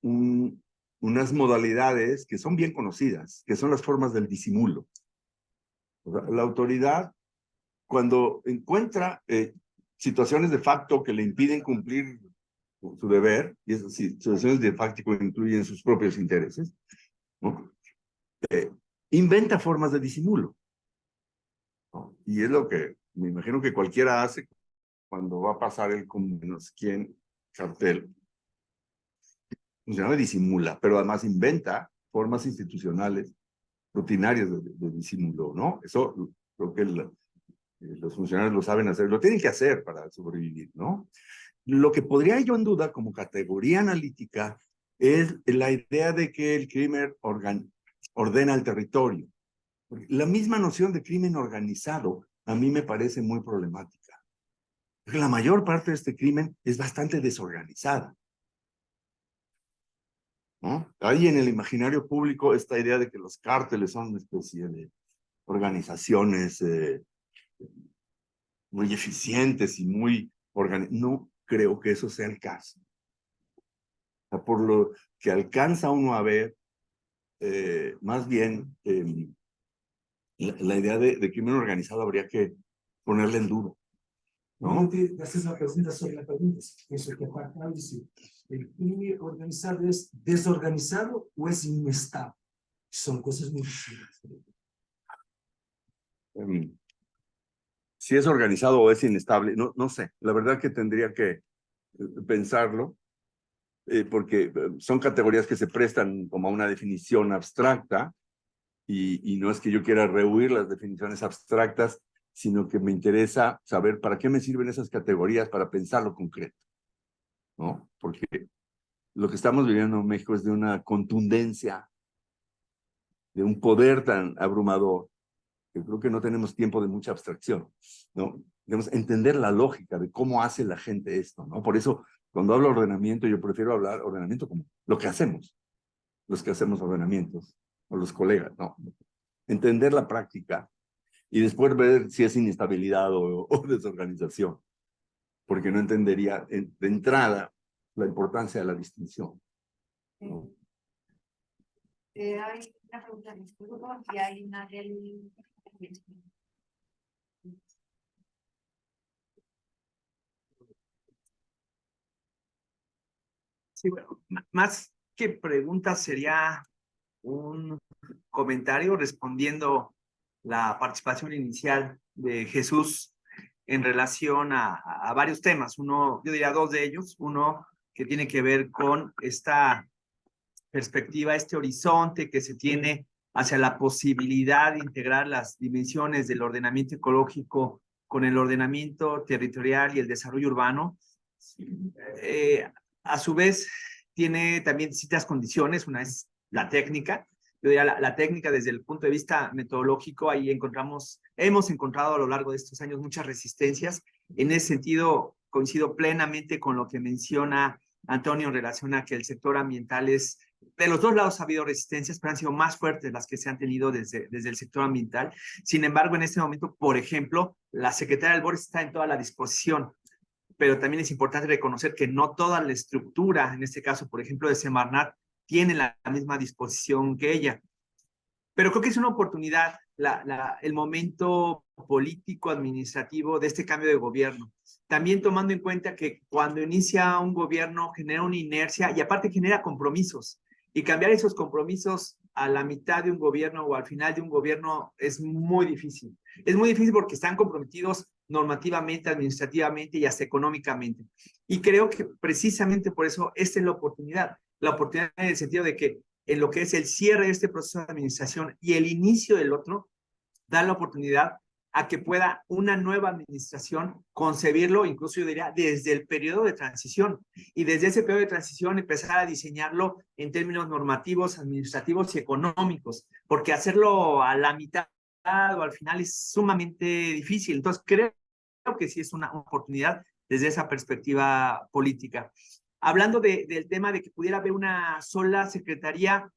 Speaker 4: unas modalidades que son bien conocidas, que son las formas del disimulo. O sea, la autoridad cuando encuentra situaciones de facto que le impiden cumplir su deber, y esas situaciones de facto incluyen sus propios intereses, ¿no? Inventa formas de disimulo, ¿no? Y es lo que me imagino que cualquiera hace cuando va a pasar el con menos quién cartel. No disimula, pero además inventa formas institucionales rutinarias de disimulo, ¿no? Eso creo que los funcionarios lo saben hacer, lo tienen que hacer para sobrevivir, ¿no? Lo que podría yo en duda como categoría analítica es la idea de que el crimen ordena el territorio. La misma noción de crimen organizado a mí me parece muy problemática. Porque la mayor parte de este crimen es bastante desorganizada, ¿no? Hay en el imaginario público esta idea de que los cárteles son una especie de organizaciones muy eficientes y muy organizadas. No creo que eso sea el caso. O sea, por lo que alcanza uno a ver, más bien la idea de crimen organizado habría que ponerle en duda,
Speaker 2: No
Speaker 4: ¿no?
Speaker 2: te haces una pregunta sobre la pregunta. Eso que Juan Carlos dice. ¿El crimen organizado es desorganizado o es inestable? Son cosas muy distintas.
Speaker 4: Si es organizado o es inestable, no sé. La verdad que tendría que pensarlo, porque son categorías que se prestan como a una definición abstracta, y no es que yo quiera rehuir las definiciones abstractas, sino que me interesa saber para qué me sirven esas categorías para pensar lo concreto, ¿no? Porque lo que estamos viviendo en México es de una contundencia, de un poder tan abrumador, que creo que no tenemos tiempo de mucha abstracción, ¿no? Debemos entender la lógica de cómo hace la gente esto, ¿no? Por eso, cuando hablo de ordenamiento, yo prefiero hablar ordenamiento como lo que hacemos, los que hacemos ordenamientos, o los colegas, ¿no? Entender la práctica y después ver si es inestabilidad o desorganización, porque no entendería de entrada la importancia de la distinción, ¿no?
Speaker 6: Hay una pregunta en este grupo y hay una del...
Speaker 7: Sí, bueno, más que pregunta sería un comentario respondiendo la participación inicial de Jesús en relación a varios temas. Uno, yo diría dos de ellos. Uno que tiene que ver con esta perspectiva, este horizonte que se tiene hacia la posibilidad de integrar las dimensiones del ordenamiento ecológico con el ordenamiento territorial y el desarrollo urbano. A su vez, tiene también distintas condiciones. Una es la técnica. Yo diría la técnica desde el punto de vista metodológico, ahí hemos encontrado a lo largo de estos años muchas resistencias. En ese sentido, coincido plenamente con lo que menciona Antonio en relación a que el sector ambiental es, de los dos lados ha habido resistencias, pero han sido más fuertes las que se han tenido desde el sector ambiental. Sin embargo, en este momento, por ejemplo, la Secretaría del BORES está en toda la disposición, pero también es importante reconocer que no toda la estructura, en este caso, por ejemplo, de Semarnat, tiene la misma disposición que ella. Pero creo que es una oportunidad el momento político, administrativo de este cambio de gobierno. También tomando en cuenta que cuando inicia un gobierno genera una inercia y aparte genera compromisos. Y cambiar esos compromisos a la mitad de un gobierno o al final de un gobierno es muy difícil. Es muy difícil porque están comprometidos normativamente, administrativamente y hasta económicamente. Y creo que precisamente por eso esta es la oportunidad en el sentido de que en lo que es el cierre de este proceso de administración y el inicio del otro, da la oportunidad a que pueda una nueva administración concebirlo, incluso yo diría, desde el periodo de transición. Y desde ese periodo de transición empezar a diseñarlo en términos normativos, administrativos y económicos, porque hacerlo a la mitad o al final es sumamente difícil. Entonces creo que sí es una oportunidad desde esa perspectiva política. Hablando del tema de que pudiera haber una sola secretaría,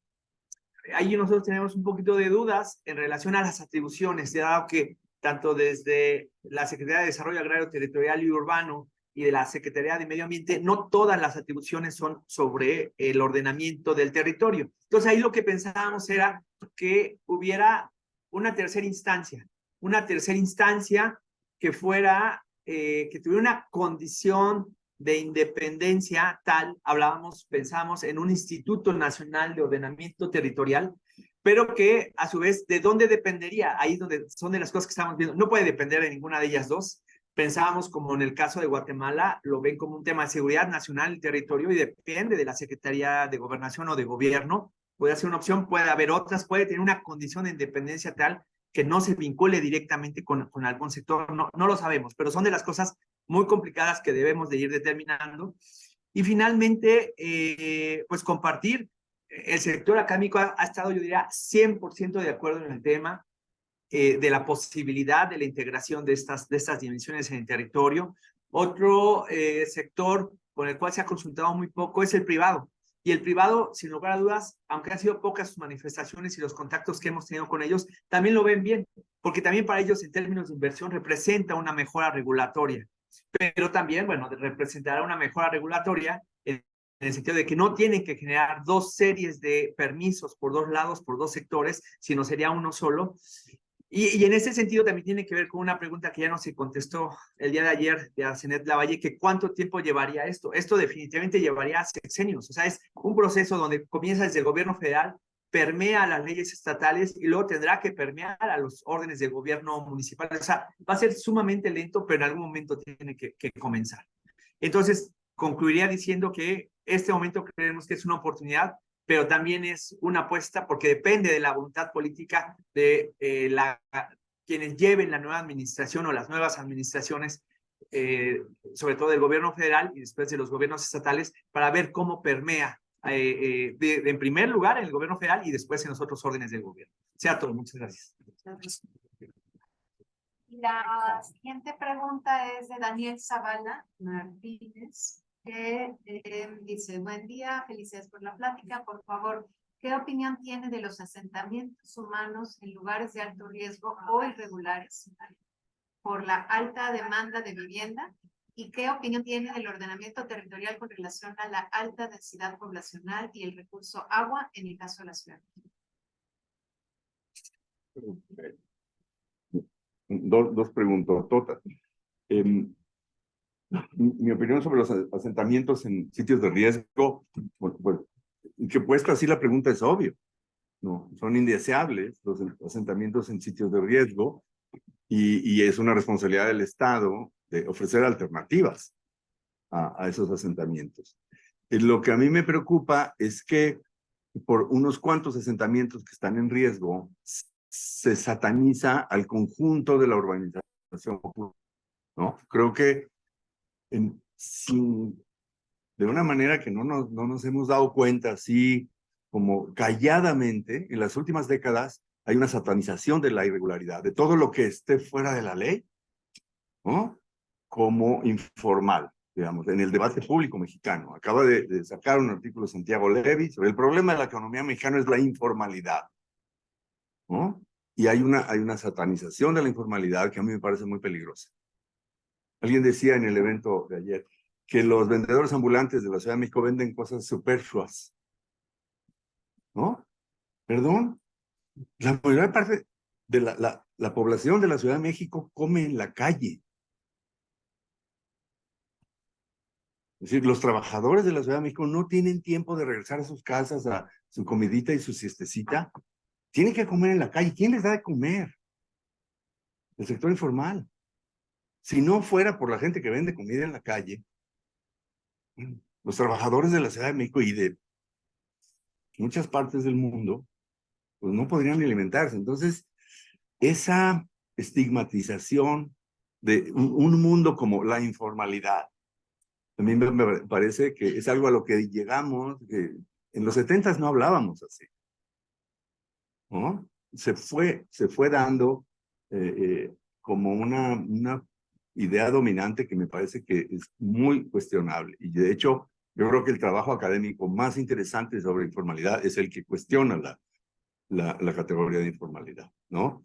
Speaker 7: ahí nosotros tenemos un poquito de dudas en relación a las atribuciones, dado que tanto desde la Secretaría de Desarrollo Agrario, Territorial y Urbano y de la Secretaría de Medio Ambiente, no todas las atribuciones son sobre el ordenamiento del territorio. Entonces ahí lo que pensábamos era que hubiera una tercera instancia que fuera, que tuviera una condición de independencia tal, pensamos en un Instituto Nacional de Ordenamiento Territorial, pero que a su vez, ¿de dónde dependería? Ahí es donde son de las cosas que estamos viendo. No puede depender de ninguna de ellas dos. Pensábamos, como en el caso de Guatemala, lo ven como un tema de seguridad nacional del territorio y depende de la Secretaría de Gobernación o de Gobierno. Puede ser una opción, puede haber otras, puede tener una condición de independencia tal que no se vincule directamente con algún sector. No lo sabemos, pero son de las cosas muy complicadas que debemos de ir determinando. Y finalmente, pues compartir. El sector académico ha estado, yo diría, 100% de acuerdo en el tema de la posibilidad de la integración de estas dimensiones en el territorio. Otro sector con el cual se ha consultado muy poco es el privado. Y el privado, sin lugar a dudas, aunque han sido pocas sus manifestaciones y los contactos que hemos tenido con ellos, también lo ven bien, porque también para ellos en términos de inversión representa una mejora regulatoria. Pero también, bueno, representará una mejora regulatoria en el sentido de que no tienen que generar dos series de permisos por dos lados, por dos sectores, sino sería uno solo. Y en ese sentido también tiene que ver con una pregunta que ya no se contestó el día de ayer de Arsenet Lavalle, que ¿cuánto tiempo llevaría esto? Esto definitivamente llevaría sexenios, o sea, es un proceso donde comienza desde el gobierno federal, permea las leyes estatales y luego tendrá que permear a los órdenes del gobierno municipal. O sea, va a ser sumamente lento, pero en algún momento tiene que comenzar. Entonces, concluiría diciendo que este momento creemos que es una oportunidad, pero también es una apuesta porque depende de la voluntad política de quienes lleven la nueva administración o las nuevas administraciones, sobre todo del gobierno federal y después de los gobiernos estatales, para ver cómo permea en primer lugar en el gobierno federal y después en los otros órdenes del gobierno. Sea todo, muchas gracias.
Speaker 6: La siguiente pregunta es de Daniel Zavala Martínez, que dice: buen día, felicidades por la plática. Por favor, ¿qué opinión tiene de los asentamientos humanos en lugares de alto riesgo o irregulares por la alta demanda de vivienda? ¿Y qué opinión tiene del ordenamiento territorial con relación a la alta densidad poblacional y el recurso agua en el caso de la ciudad?
Speaker 4: Dos preguntas. Mi opinión sobre los asentamientos en sitios de riesgo, pues, que puesto así la pregunta es obvio, ¿no? Son indeseables los asentamientos en sitios de riesgo y es una responsabilidad del Estado de ofrecer alternativas a esos asentamientos. Lo que a mí me preocupa es que por unos cuantos asentamientos que están en riesgo, se sataniza al conjunto de la urbanización, ¿no? Creo que de una manera que no nos hemos dado cuenta, así como calladamente, en las últimas décadas hay una satanización de la irregularidad, de todo lo que esté fuera de la ley, ¿no? Como informal, digamos, en el debate público mexicano. Acaba de sacar un artículo Santiago Levy sobre el problema de la economía mexicana es la informalidad, ¿no? Y hay una satanización de la informalidad que a mí me parece muy peligrosa. Alguien decía en el evento de ayer que los vendedores ambulantes de la Ciudad de México venden cosas superfluas, ¿no? Perdón, la mayor parte de la población de la Ciudad de México come en la calle. Es decir, los trabajadores de la Ciudad de México no tienen tiempo de regresar a sus casas, a su comidita y su siestecita. Tienen que comer en la calle. ¿Quién les da de comer? El sector informal. Si no fuera por la gente que vende comida en la calle, los trabajadores de la Ciudad de México y de muchas partes del mundo, pues no podrían alimentarse. Entonces, esa estigmatización de un mundo como la informalidad, también me parece que es algo a lo que llegamos, que en los 70s no hablábamos así, ¿no? Se fue dando como una idea dominante que me parece que es muy cuestionable. Y de hecho, yo creo que el trabajo académico más interesante sobre informalidad es el que cuestiona la categoría de informalidad, ¿no?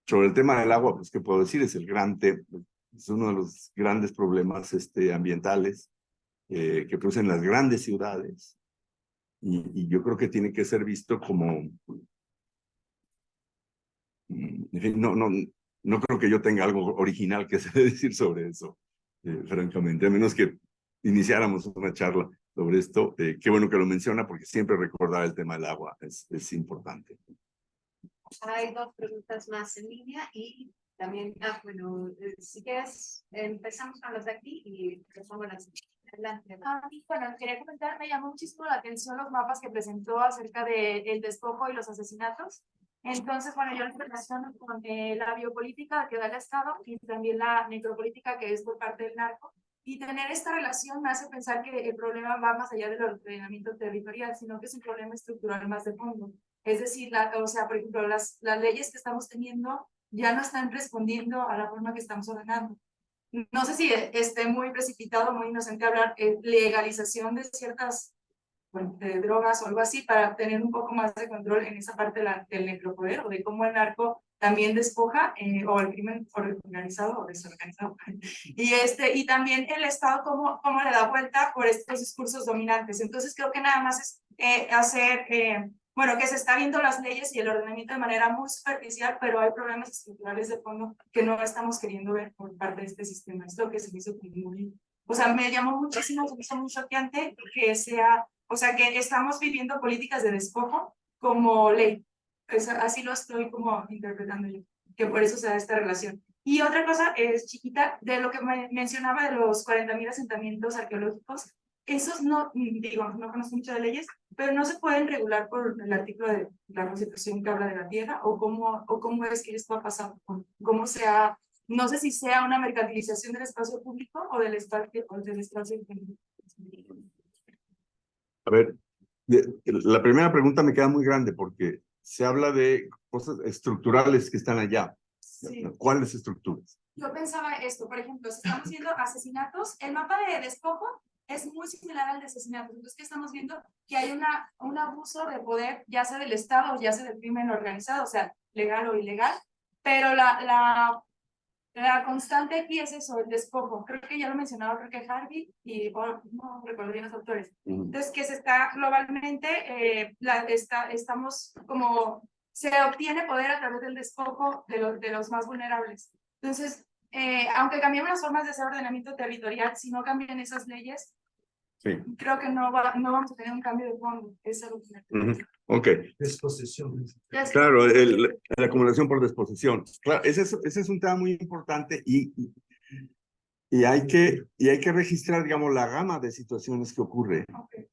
Speaker 4: Sobre el tema del agua, pues, ¿qué puedo decir? Es es uno de los grandes problemas ambientales que producen las grandes ciudades. Y yo creo que tiene que ser visto como... En fin, no creo que yo tenga algo original que decir sobre eso, francamente, a menos que iniciáramos una charla sobre esto. Qué bueno que lo menciona, porque siempre recordar el tema del agua es importante.
Speaker 6: Hay dos preguntas más en línea y también, bueno, si quieres, empezamos con los de aquí y resumo las. Adelante.
Speaker 8: Bueno, quería comentar, me llamó muchísimo la atención los mapas que presentó acerca del despojo y los asesinatos. Entonces, bueno, yo lo relaciono con la biopolítica que da el Estado y también la necropolítica que es por parte del narco. Y tener esta relación me hace pensar que el problema va más allá del ordenamiento territorial, sino que es un problema estructural más de fondo. Es decir, o sea, por ejemplo, las leyes que estamos teniendo ya no están respondiendo a la forma que estamos ordenando. No sé si esté muy precipitado, muy inocente hablar legalización de ciertas de drogas o algo así para tener un poco más de control en esa parte del necropoder o de cómo el narco también despoja o el crimen organizado o desorganizado. Y también el Estado cómo le da vuelta por estos discursos dominantes. Entonces creo que nada más es bueno, que se está viendo las leyes y el ordenamiento de manera muy superficial, pero hay problemas estructurales de fondo que no estamos queriendo ver por parte de este sistema. Es lo que se me hizo muy, o sea, me llamó muchísimo, se me hizo muy choqueante que sea, o sea, que estamos viviendo políticas de despojo como ley. Así lo estoy como interpretando yo, que por eso se da esta relación. Y otra cosa es chiquita, de lo que mencionaba de los 40.000 asentamientos arqueológicos, esos no, digo, no conozco mucho de leyes, pero no se pueden regular por el artículo de la Constitución que habla de la tierra, o cómo es que esto ha pasado, cómo sea, no sé si sea una mercantilización del espacio público o del espacio público.
Speaker 4: A ver, la primera pregunta me queda muy grande porque se habla de cosas estructurales que están allá.
Speaker 8: Sí.
Speaker 4: ¿Cuáles estructuras?
Speaker 8: Yo pensaba esto, por ejemplo, si estamos viendo asesinatos, el mapa de despojo es muy similar al de asesinatos. Entonces, ¿qué estamos viendo? Que hay un abuso de poder, ya sea del Estado o ya sea del crimen organizado, o sea, legal o ilegal, pero la constante aquí es eso, el despojo. Creo que ya lo mencionaba, creo que Harvey, y no recuerdo bien los autores. Entonces, que se está globalmente, estamos como, se obtiene poder a través del despojo de los más vulnerables. Entonces, aunque cambiemos las formas de ese ordenamiento territorial, si no cambian esas leyes,
Speaker 4: sí,
Speaker 8: creo que no vamos a tener un cambio de fondo. Es algo que
Speaker 4: Ok.
Speaker 2: Desposesión.
Speaker 4: Claro, la acumulación por desposesión. Claro, ese es un tema muy importante y hay que registrar, digamos, la gama de situaciones que ocurre.
Speaker 8: Okay.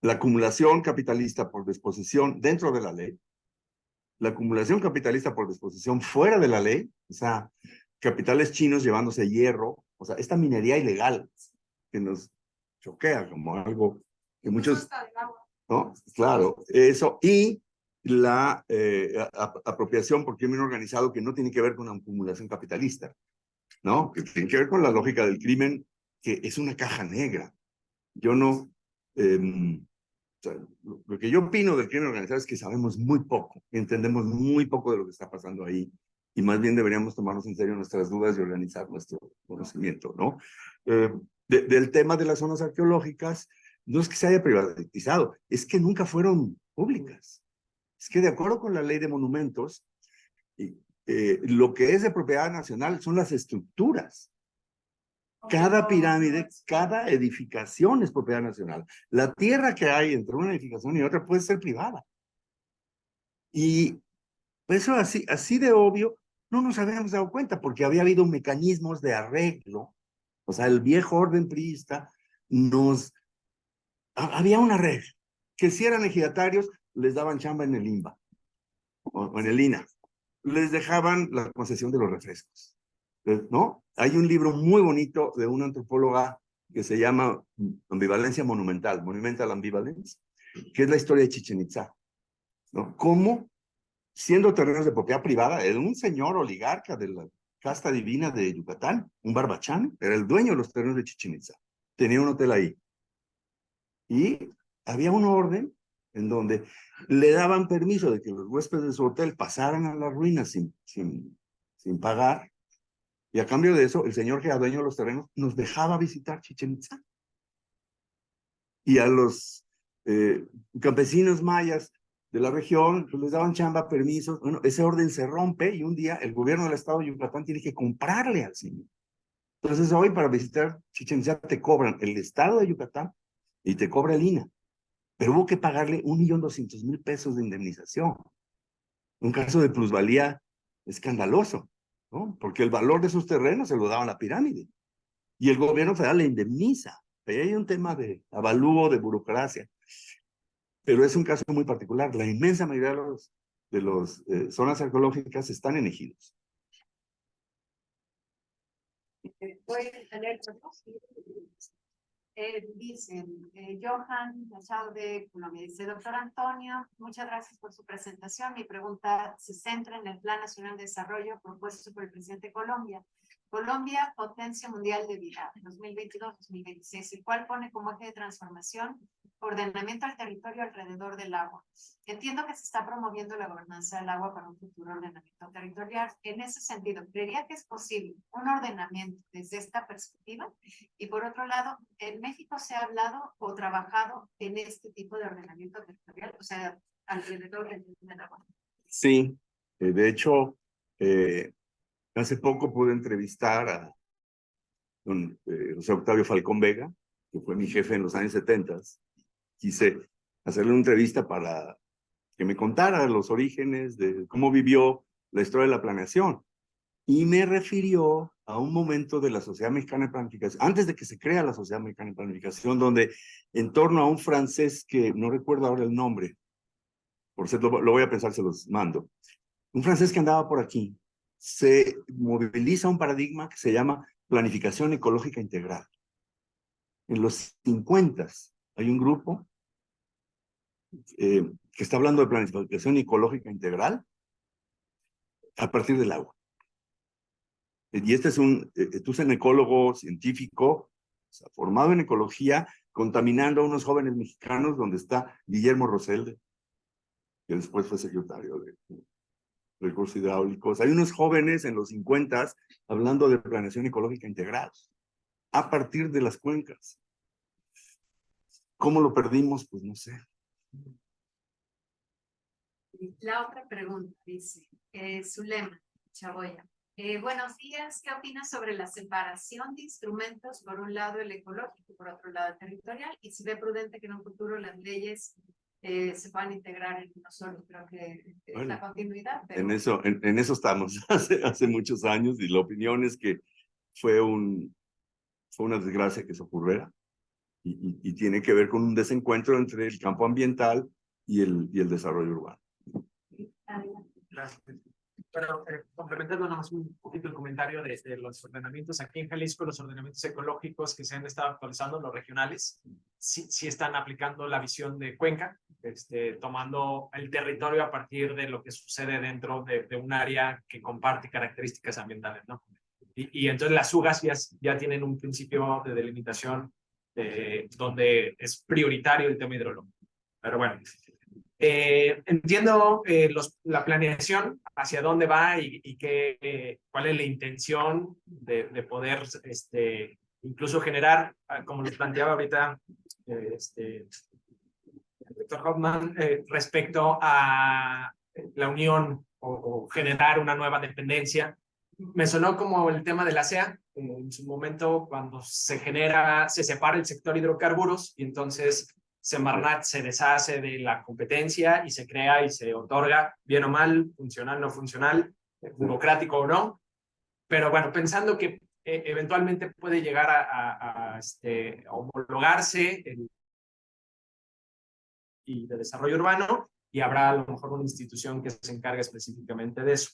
Speaker 4: La acumulación capitalista por desposesión dentro de la ley, la acumulación capitalista por desposesión fuera de la ley, o sea, capitales chinos llevándose hierro, o sea, esta minería ilegal que nos choquea como algo que muchos... ¿No? Claro, eso, y la apropiación por crimen organizado que no tiene que ver con la acumulación capitalista, ¿no? Que tiene que ver con la lógica del crimen, que es una caja negra. Yo no... o sea, lo que yo opino del crimen organizado es que sabemos muy poco, entendemos muy poco de lo que está pasando ahí, y más bien deberíamos tomarnos en serio nuestras dudas y organizar nuestro conocimiento, ¿no? Del tema de las zonas arqueológicas, no es que se haya privatizado, es que nunca fueron públicas. Es que de acuerdo con la ley de monumentos, lo que es de propiedad nacional son las estructuras. Cada pirámide, cada edificación es propiedad nacional. La tierra que hay entre una edificación y otra puede ser privada. Y eso así de obvio no nos habíamos dado cuenta porque había habido mecanismos de arreglo. O sea, el viejo orden priista había una regla, que si eran ejidatarios, les daban chamba en el INBA o en el INA. Les dejaban la concesión de los refrescos, ¿no? Hay un libro muy bonito de una antropóloga que se llama Ambivalencia Monumental, Monumental Ambivalence, que es la historia de Chichén Itzá, ¿no? Cómo, siendo terrenos de propiedad privada, era un señor oligarca de la casta divina de Yucatán, un barbachán, era el dueño de los terrenos de Chichén Itzá. Tenía un hotel ahí. Y había un orden en donde le daban permiso de que los huéspedes de su hotel pasaran a las ruinas sin pagar, y a cambio de eso, el señor que era dueño de los terrenos nos dejaba visitar Chichén Itzá. Y a los campesinos mayas de la región, pues les daban chamba, permisos. Bueno, ese orden se rompe y un día el gobierno del estado de Yucatán tiene que comprarle al señor. Entonces hoy para visitar Chichén Itzá te cobran el estado de Yucatán y te cobra el INAH. Pero hubo que pagarle 1.200.000 pesos de indemnización. Un caso de plusvalía escandaloso, ¿no? Porque el valor de sus terrenos se lo daban a la pirámide. Y el gobierno federal le indemniza. Ahí hay un tema de avalúo, de burocracia. Pero es un caso muy particular. La inmensa mayoría de los zonas arqueológicas están en ejidos.
Speaker 6: Voy a leer otros. Dicen, Johan Machado de Colombia, dice, doctor Antonio, muchas gracias por su presentación. Mi pregunta se centra en el Plan Nacional de Desarrollo propuesto por el presidente de Colombia. Colombia, potencia mundial de vida, 2022-2026, el cual pone como eje de transformación ordenamiento al territorio alrededor del agua. Entiendo que se está promoviendo la gobernanza del agua para un futuro ordenamiento territorial. En ese sentido, ¿creería que es posible un ordenamiento desde esta perspectiva? Y por otro lado, ¿en México se ha hablado o trabajado en este tipo de ordenamiento territorial? O sea, alrededor del agua.
Speaker 4: Sí, de hecho, hace poco pude entrevistar a don José Octavio Falcón Vega, que fue mi jefe en los años 70. Quise hacerle una entrevista para que me contara los orígenes de cómo vivió la historia de la planeación. Y me refirió a un momento de la Sociedad Mexicana de Planificación, antes de que se crea la Sociedad Mexicana de Planificación, donde en torno a un francés que no recuerdo ahora el nombre, por cierto, lo voy a pensar, se los mando, un francés que andaba por aquí, se moviliza un paradigma que se llama planificación ecológica integral. En los 50 hay un grupo que está hablando de planificación ecológica integral a partir del agua. Y este es tú eres un ecólogo científico, o sea, formado en ecología, contaminando a unos jóvenes mexicanos, donde está Guillermo Roselde, que después fue secretario de Recursos Hidráulicos. Hay unos jóvenes en los 50 hablando de planeación ecológica integral a partir de las cuencas. ¿Cómo lo perdimos? Pues no sé.
Speaker 6: La otra pregunta dice, Zulema Chaboya. Buenos días, ¿qué opinas sobre la separación de instrumentos, por un lado el ecológico, por otro lado el territorial? Y si ve prudente que en un futuro las leyes se puedan integrar en uno solo. Creo que es la continuidad. Pero...
Speaker 4: En eso estamos hace muchos años, y la opinión es que fue una desgracia que se ocurriera. Y tiene que ver con un desencuentro entre el campo ambiental y el desarrollo urbano.
Speaker 7: Gracias. Pero complementando nada más un poquito el comentario de los ordenamientos, aquí en Jalisco los ordenamientos ecológicos que se han estado actualizando, los regionales, sí están aplicando la visión de Cuenca, tomando el territorio a partir de lo que sucede dentro de un área que comparte características ambientales, ¿no? Y entonces las UGAs ya tienen un principio de delimitación donde es prioritario el tema hidrológico. Pero bueno, entiendo la planeación, hacia dónde va y cuál es la intención de poder incluso generar, como lo planteaba ahorita el doctor Hoffman, respecto a la unión o generar una nueva dependencia. Me sonó como el tema de la CEA, en su momento cuando se separa el sector hidrocarburos y entonces Semarnat se deshace de la competencia y se crea y se otorga, bien o mal, funcional, no funcional, burocrático o no. Pero bueno, pensando que eventualmente puede llegar a homologarse y de desarrollo urbano, y habrá a lo mejor una institución que se encargue específicamente de eso.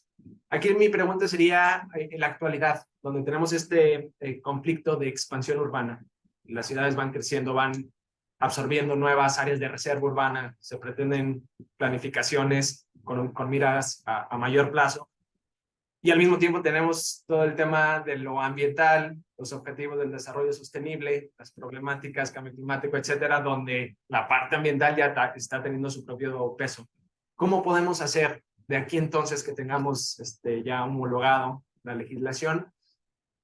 Speaker 7: Aquí mi pregunta sería, en la actualidad, donde tenemos este conflicto de expansión urbana, las ciudades van creciendo, van absorbiendo nuevas áreas de reserva urbana, se pretenden planificaciones con miras a mayor plazo, y al mismo tiempo tenemos todo el tema de lo ambiental, los objetivos del desarrollo sostenible, las problemáticas, cambio climático, etcétera, donde la parte ambiental ya está teniendo su propio peso. ¿Cómo podemos hacer de aquí entonces que tengamos ya homologado la legislación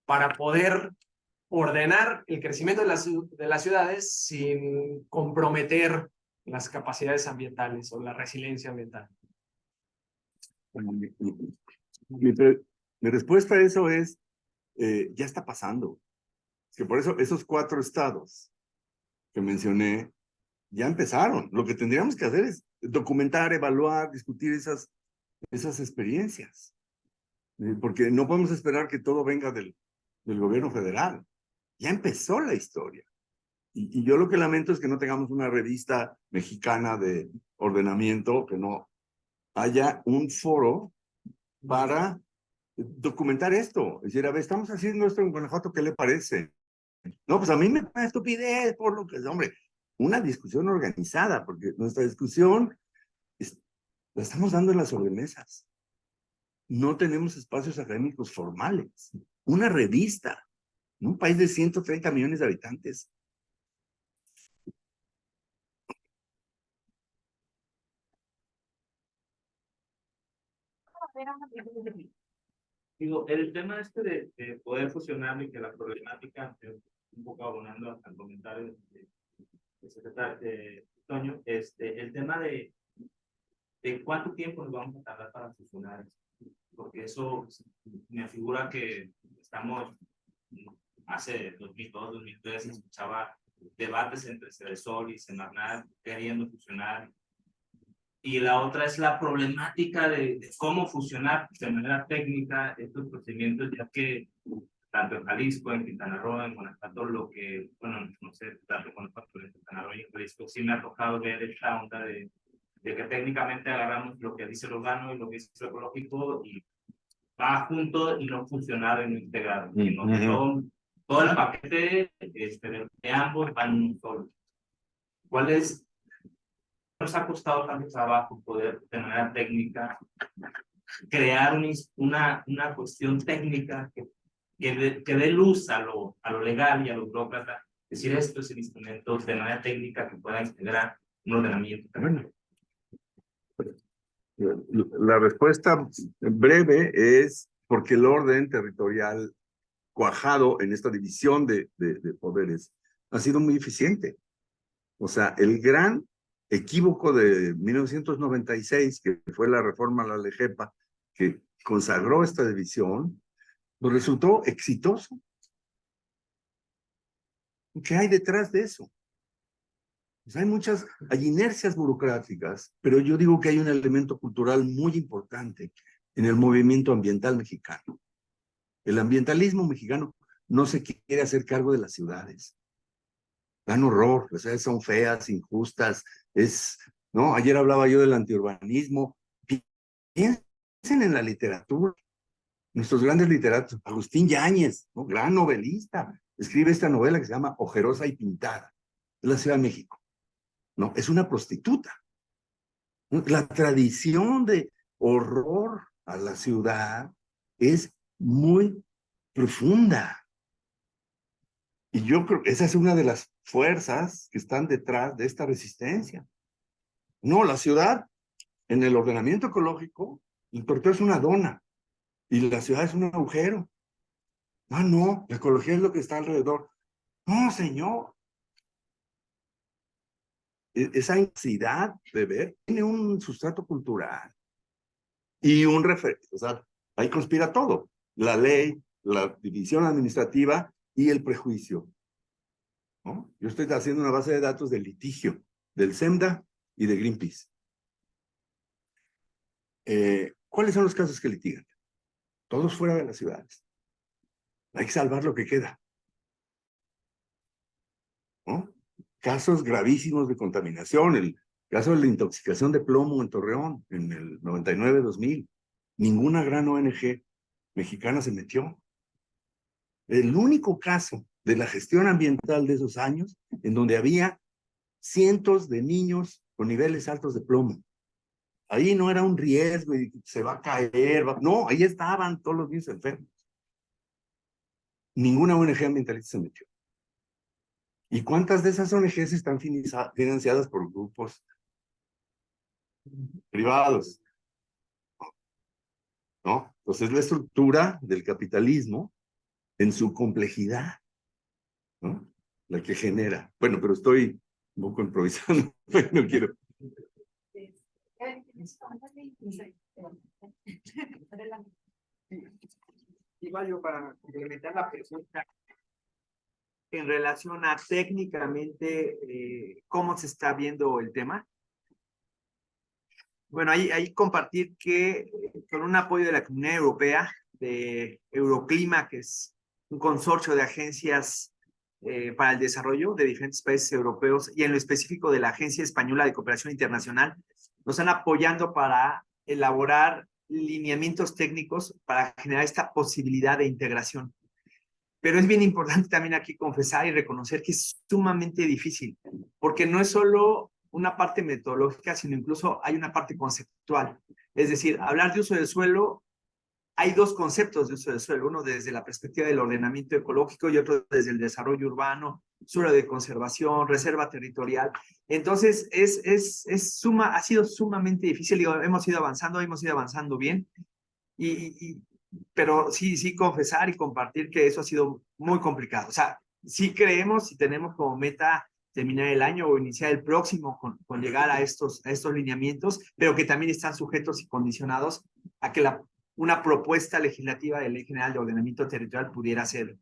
Speaker 7: para poder ordenar el crecimiento de las ciudades sin comprometer las capacidades ambientales o la resiliencia ambiental?
Speaker 4: Mi respuesta a eso es, ya está pasando. Es que por eso esos 4 estados que mencioné ya empezaron. Lo que tendríamos que hacer es documentar, evaluar, discutir esas experiencias. Porque no podemos esperar que todo venga del gobierno federal. Ya empezó la historia. Y yo lo que lamento es que no tengamos una revista mexicana de ordenamiento, que no haya un foro para documentar esto. Es decir, a ver, estamos haciendo esto en Guanajuato, ¿qué le parece? No, pues a mí me parece estupidez, por lo que es, hombre, una discusión organizada, porque nuestra discusión la estamos dando en las sobremesas. No tenemos espacios académicos formales. Una revista, en un país de 130 millones de habitantes.
Speaker 5: Digo, el tema este de poder fusionar y que la problemática, un poco abonando al comentario del secretario Toño, el tema de cuánto tiempo nos vamos a tardar para fusionar, porque eso me figura que estamos, hace 2002, 2003, se escuchaba debates entre Cedesol y Semarnat queriendo fusionar. Y la otra es la problemática de cómo fusionar de manera técnica estos procedimientos, ya que tanto en Jalisco, en Quintana Roo, en Guanajuato, lo que, bueno, no sé, tanto en Guanajuato, en Quintana Roo y en Jalisco, sí me ha tocado ver esta onda de que técnicamente agarramos lo que dice el urbano y lo que dice lo ecológico y va junto y no funcionado y no integrado, sino que todo el paquete de ambos van en un solo. ¿Cuál es? Nos ha costado tanto trabajo poder, de manera técnica, crear una cuestión técnica que dé luz a lo legal y a lo burócrata. Es decir, esto es el instrumento de manera técnica que pueda integrar un ordenamiento.
Speaker 4: Bueno, la respuesta breve es porque el orden territorial cuajado en esta división de poderes ha sido muy eficiente. O sea, el gran equívoco de 1996, que fue la reforma a la LEGEPA, que consagró esta división, pues resultó exitoso. ¿Qué hay detrás de eso? Pues hay inercias burocráticas, pero yo digo que hay un elemento cultural muy importante en el movimiento ambiental mexicano. El ambientalismo mexicano no se quiere hacer cargo de las ciudades. Dan horror, las ciudades son feas, injustas, ¿no? Ayer hablaba yo del antiurbanismo. Piensen en la literatura. Nuestros grandes literatos, Agustín Yáñez, ¿no? Gran novelista, escribe esta novela que se llama Ojerosa y Pintada, de la Ciudad de México. No, es una prostituta. La tradición de horror a la ciudad es muy profunda. Y yo creo que esa es una de las fuerzas que están detrás de esta resistencia. No, la ciudad, en el ordenamiento ecológico, el territorio es una dona y la ciudad es un agujero. Ah, no, la ecología es lo que está alrededor. No, señor. Esa necesidad de ver tiene un sustrato cultural y un referente. O sea, ahí conspira todo. La ley, la división administrativa y el prejuicio. ¿No? Yo estoy haciendo una base de datos de litigio del SEMDA y de Greenpeace. ¿Cuáles son los casos que litigan? Todos fuera de las ciudades. Hay que salvar lo que queda. ¿No? Casos gravísimos de contaminación, el caso de la intoxicación de plomo en Torreón en el 99-2000. Ninguna gran ONG mexicana se metió. El único caso de la gestión ambiental de esos años en donde había cientos de niños con niveles altos de plomo. Ahí no era un riesgo y se va a caer. No, ahí estaban todos los niños enfermos. Ninguna ONG ambientalista se metió. ¿Y cuántas de esas ONGs están financiadas por grupos privados? ¿No? Entonces, la estructura del capitalismo en su complejidad, ¿no? La que genera. Bueno, pero estoy un poco improvisando, no quiero.
Speaker 7: Igual yo para complementar la pregunta en relación a técnicamente cómo se está viendo el tema. Bueno, ahí compartir que con un apoyo de la Comunidad Europea, de Euroclima, que es un consorcio de agencias para el desarrollo de diferentes países europeos y en lo específico de la Agencia Española de Cooperación Internacional, nos están apoyando para elaborar lineamientos técnicos para generar esta posibilidad de integración. Pero es bien importante también aquí confesar y reconocer que es sumamente difícil, porque no es solo una parte metodológica, sino incluso hay una parte conceptual. Es decir, hablar de uso del suelo, hay dos conceptos de uso del suelo, uno desde la perspectiva del ordenamiento ecológico y otro desde el desarrollo urbano, suelo de conservación, reserva territorial. Entonces, ha sido sumamente difícil. Digo, hemos ido avanzando bien, pero sí confesar y compartir que eso ha sido muy complicado. O sea, sí creemos y tenemos como meta terminar el año o iniciar el próximo con llegar a estos lineamientos, pero que también están sujetos y condicionados a que una propuesta legislativa de Ley General de Ordenamiento Territorial pudiera ser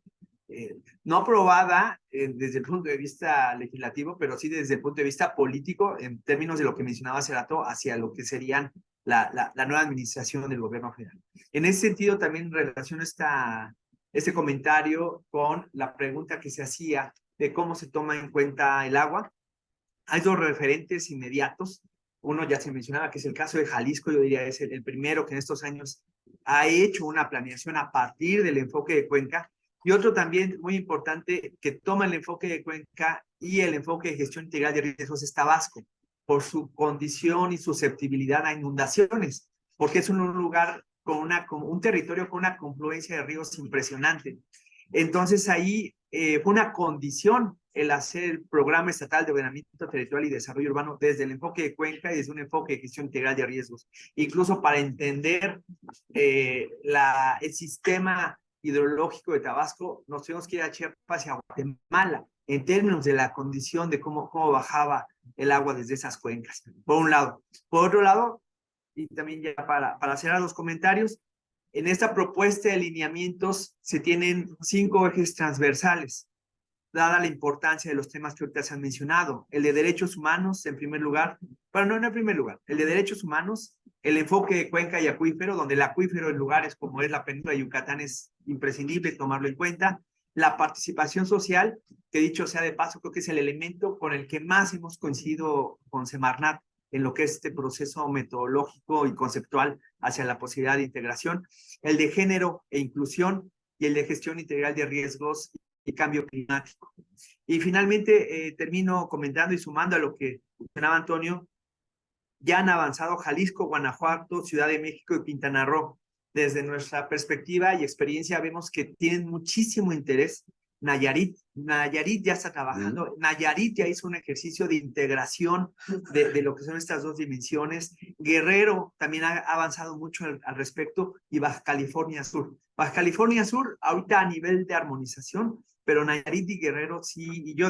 Speaker 7: no aprobada desde el punto de vista legislativo, pero sí desde el punto de vista político, en términos de lo que mencionaba hace rato, hacia lo que serían la nueva administración del gobierno federal. En ese sentido, también relaciono este comentario con la pregunta que se hacía de cómo se toma en cuenta el agua. Hay dos referentes inmediatos. Uno ya se mencionaba, que es el caso de Jalisco, yo diría es el primero que en estos años ha hecho una planeación a partir del enfoque de Cuenca, y otro también muy importante que toma el enfoque de Cuenca y el enfoque de gestión integral de riesgos es Tabasco, por su condición y susceptibilidad a inundaciones, porque es un lugar con un territorio con una confluencia de ríos impresionante. Entonces ahí fue una condición el hacer el Programa Estatal de Ordenamiento Territorial y Desarrollo Urbano desde el enfoque de Cuenca y desde un enfoque de gestión integral de riesgos, incluso para entender el sistema hidrológico de Tabasco. Nos tuvimos que ir a Chiapas y a Guatemala en términos de la condición de cómo bajaba el agua desde esas cuencas, por un lado. Por otro lado, y también ya para cerrar los comentarios, en esta propuesta de lineamientos se tienen 5 ejes transversales, dada la importancia de los temas que ahorita se han mencionado. El de derechos humanos, en primer lugar, pero no en primer lugar, el de derechos humanos, el enfoque de cuenca y acuífero, donde el acuífero en lugares como es la península de Yucatán es imprescindible tomarlo en cuenta. La participación social, que dicho sea de paso, creo que es el elemento con el que más hemos coincidido con Semarnat en lo que es este proceso metodológico y conceptual hacia la posibilidad de integración. El de género e inclusión y el de gestión integral de riesgos y cambio climático. Y finalmente termino comentando y sumando a lo que mencionaba Antonio. Ya han avanzado Jalisco, Guanajuato, Ciudad de México y Quintana Roo. Desde nuestra perspectiva y experiencia vemos que tienen muchísimo interés. Nayarit ya está trabajando. Nayarit ya hizo un ejercicio de integración de lo que son estas dos dimensiones. Guerrero también ha avanzado mucho al respecto, y Baja California Sur. Baja California Sur ahorita a nivel de armonización, pero Nayarit y Guerrero sí, y yo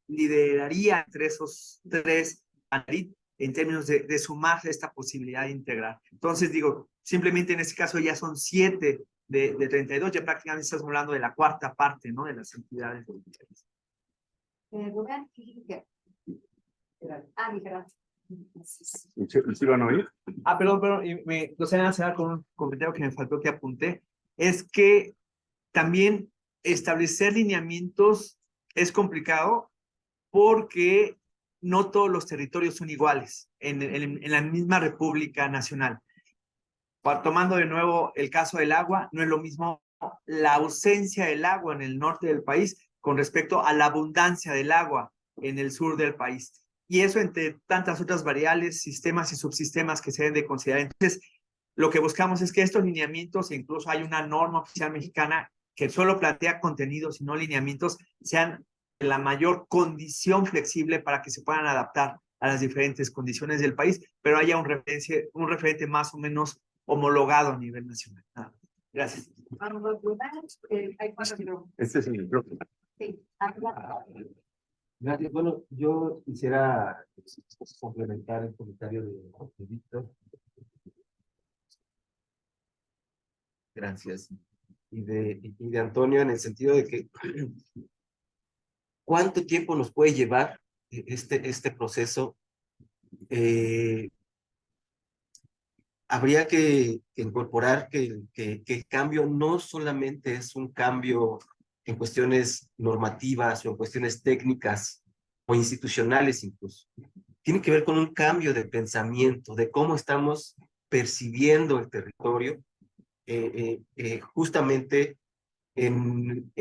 Speaker 7: lideraría entre esos tres a Nayarit en términos de sumar esta posibilidad de integrar. Entonces digo, simplemente en este caso ya son 7 de 32, ya prácticamente estamos hablando de la cuarta parte, ¿no?, de las entidades.
Speaker 6: Rubén.
Speaker 4: ¿Sí van a oír?
Speaker 7: Perdón, y me gustaría cerrar con un comentario que me faltó que apunté, es que también establecer lineamientos es complicado porque no todos los territorios son iguales en la misma República Nacional. Tomando de nuevo el caso del agua, no es lo mismo la ausencia del agua en el norte del país con respecto a la abundancia del agua en el sur del país. Y eso entre tantas otras variables, sistemas y subsistemas que se deben de considerar. Entonces, lo que buscamos es que estos lineamientos, e incluso hay una norma oficial mexicana que solo plantea contenidos y no lineamientos, sean la mayor condición flexible para que se puedan adaptar a las diferentes condiciones del país, pero haya un referente más o menos homologado a nivel nacional. Gracias.
Speaker 6: Hay 4 minutos.
Speaker 4: Este es el micrófono.
Speaker 6: Sí.
Speaker 9: Gracias. Bueno, yo quisiera complementar el comentario de Víctor. Gracias. Y de Antonio, en el sentido de que ¿cuánto tiempo nos puede llevar este proceso? Habría que incorporar que el cambio no solamente es un cambio en cuestiones normativas o en cuestiones técnicas o institucionales incluso. Tiene que ver con un cambio de pensamiento, de cómo estamos percibiendo el territorio, justamente en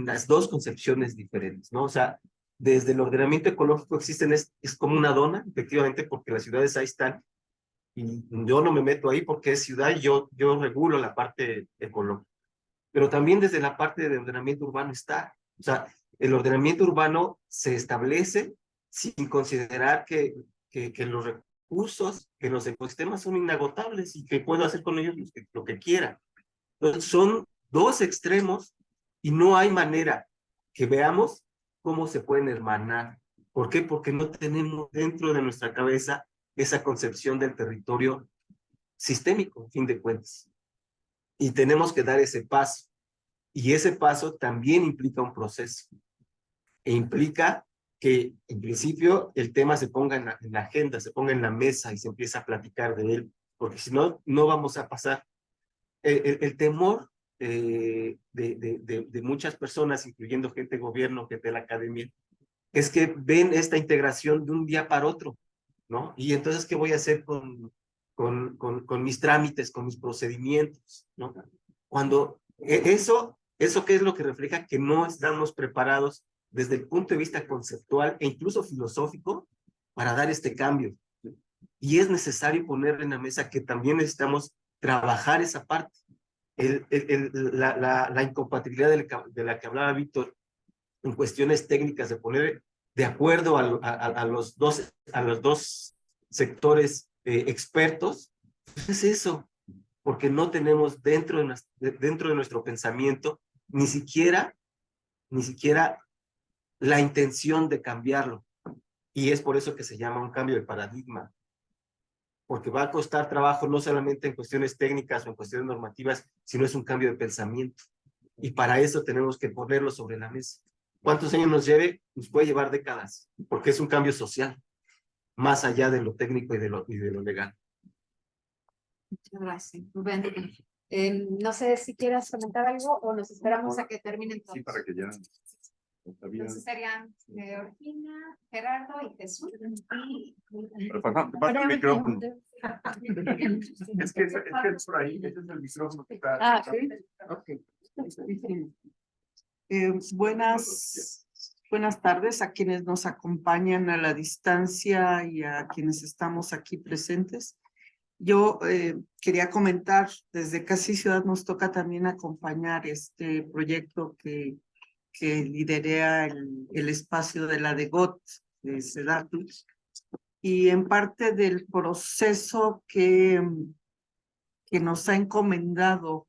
Speaker 9: las dos concepciones diferentes, ¿no? O sea, desde el ordenamiento ecológico existen, es como una dona, efectivamente, porque las ciudades ahí están, y yo no me meto ahí porque es ciudad y yo regulo la parte ecológica. Pero también desde la parte de ordenamiento urbano está, o sea, el ordenamiento urbano se establece sin considerar que los recursos, que los ecosistemas son inagotables y que puedo hacer con ellos lo que quiera. Entonces, son dos extremos y no hay manera que veamos cómo se pueden hermanar. ¿Por qué? Porque no tenemos dentro de nuestra cabeza esa concepción del territorio sistémico, a fin de cuentas. Y tenemos que dar ese paso. Y ese paso también implica un proceso. E implica que, en principio, el tema se ponga en la agenda, se ponga en la mesa y se empieza a platicar de él. Porque si no, no vamos a pasar. El temor de muchas personas, incluyendo gente de gobierno, gente de la academia, es que ven esta integración de un día para otro, ¿no? Y entonces, ¿qué voy a hacer con mis trámites, con mis procedimientos, ¿no? Cuando eso ¿qué es lo que refleja? Que no estamos preparados desde el punto de vista conceptual e incluso filosófico para dar este cambio. Y es necesario poner en la mesa que también necesitamos trabajar esa parte. La incompatibilidad de la que hablaba Víctor en cuestiones técnicas, de poner de acuerdo a los dos sectores expertos, es eso, porque no tenemos dentro de nuestro pensamiento ni siquiera la intención de cambiarlo. Y es por eso que se llama un cambio de paradigma, porque va a costar trabajo no solamente en cuestiones técnicas o en cuestiones normativas, sino es un cambio de pensamiento. Y para eso tenemos que ponerlo sobre la mesa. ¿Cuántos años nos lleve? Nos puede llevar décadas, porque es un cambio social, más allá de lo técnico y de lo legal.
Speaker 6: Muchas gracias. Rubén, no sé si quieras comentar algo o nos esperamos a que terminen todos.
Speaker 4: Sí, para que ya...
Speaker 6: Entonces serían Georgina, Gerardo y Jesús.
Speaker 4: Pero pasa el micrófono. Es que es por ahí, ese es el micrófono que está.
Speaker 10: Sí. Ok. Buenas tardes a quienes nos acompañan a la distancia y a quienes estamos aquí presentes. Yo quería comentar, desde Casi Ciudad nos toca también acompañar este proyecto que lidera el espacio de la DEGOT, de Sedatus, y en parte del proceso que nos ha encomendado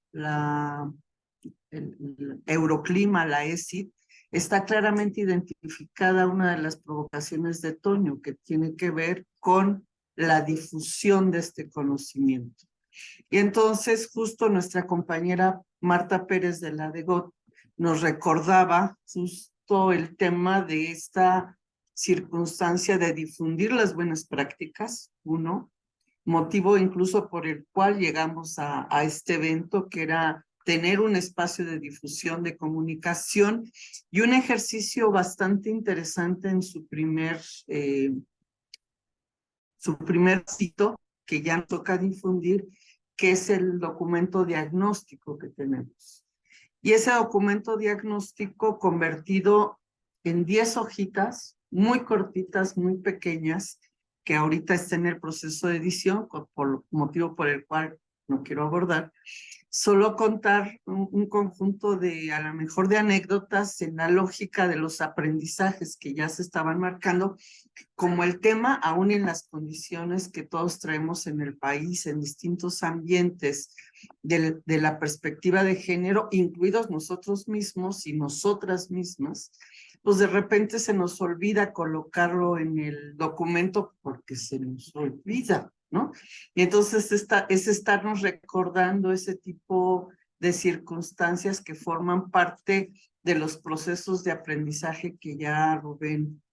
Speaker 10: el Euroclima, la ESID, está claramente identificada una de las provocaciones de Toño, que tiene que ver con la difusión de este conocimiento. Y entonces justo nuestra compañera Marta Pérez de la DEGOT nos recordaba justo el tema de esta circunstancia de difundir las buenas prácticas, motivo incluso por el cual llegamos a este evento, que era tener un espacio de difusión, de comunicación y un ejercicio bastante interesante en su primer sitio que ya nos toca difundir, que es el documento diagnóstico que tenemos. Y ese documento diagnóstico convertido en 10 hojitas, muy cortitas, muy pequeñas, que ahorita está en el proceso de edición, por motivo por el cual no quiero abordar, solo contar un conjunto de, a lo mejor, de anécdotas en la lógica de los aprendizajes que ya se estaban marcando, como el tema, aún en las condiciones que todos traemos en el país, en distintos ambientes, de la perspectiva de género, incluidos nosotros mismos y nosotras mismas, pues de repente se nos olvida colocarlo en el documento porque se nos olvida, ¿no? Y entonces es estarnos recordando ese tipo de circunstancias que forman parte de los procesos de aprendizaje que ya Rubén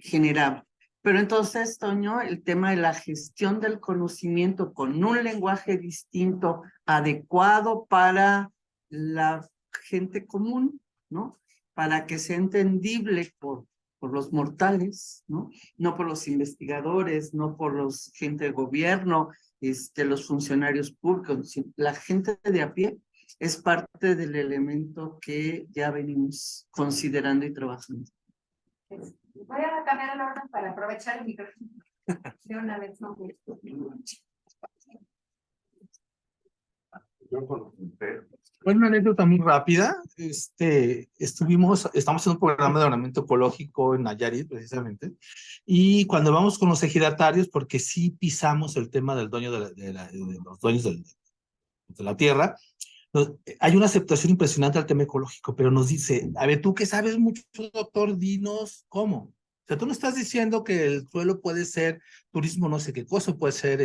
Speaker 10: generaba. Pero entonces, Toño, el tema de la gestión del conocimiento con un lenguaje distinto, adecuado para la gente común, ¿no? Para que sea entendible por los mortales, ¿no? No por los investigadores, no por los gente de gobierno, los funcionarios públicos, la gente de a pie es parte del elemento que ya venimos considerando y trabajando.
Speaker 6: Voy a cambiar el orden para aprovechar el micrófono. De una vez, no.
Speaker 11: Bueno, una anécdota muy rápida. Estamos en un programa de ordenamiento ecológico en Nayarit, precisamente, y cuando vamos con los ejidatarios, porque sí pisamos el tema del dueño de los dueños de la tierra, hay una aceptación impresionante al tema ecológico, pero nos dice, a ver, tú que sabes mucho, doctor, dinos cómo. O sea, tú no estás diciendo que el suelo puede ser turismo, no sé qué cosa, puede ser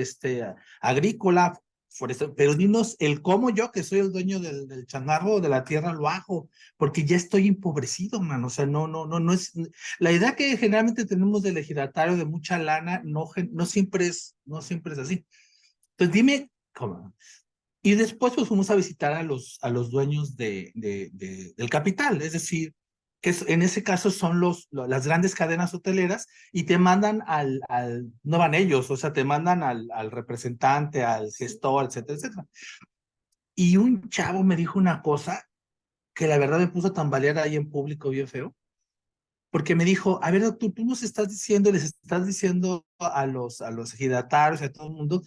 Speaker 11: agrícola, forestal, pero dinos el cómo yo, que soy el dueño del changarro o de la tierra, lo hago, porque ya estoy empobrecido, man. O sea, no es, la idea que generalmente tenemos del ejidatario de mucha lana, no siempre es así. Entonces, dime cómo. Y después pues fuimos a visitar a los dueños del capital, es decir, que en ese caso son las grandes cadenas hoteleras y te mandan no van ellos, o sea, te mandan al representante, al gestor, etcétera, etcétera. Y un chavo me dijo una cosa que la verdad me puso a tambalear ahí en público bien feo, porque me dijo, a ver, tú nos estás diciendo, les estás diciendo a los ejidatarios, a todo el mundo,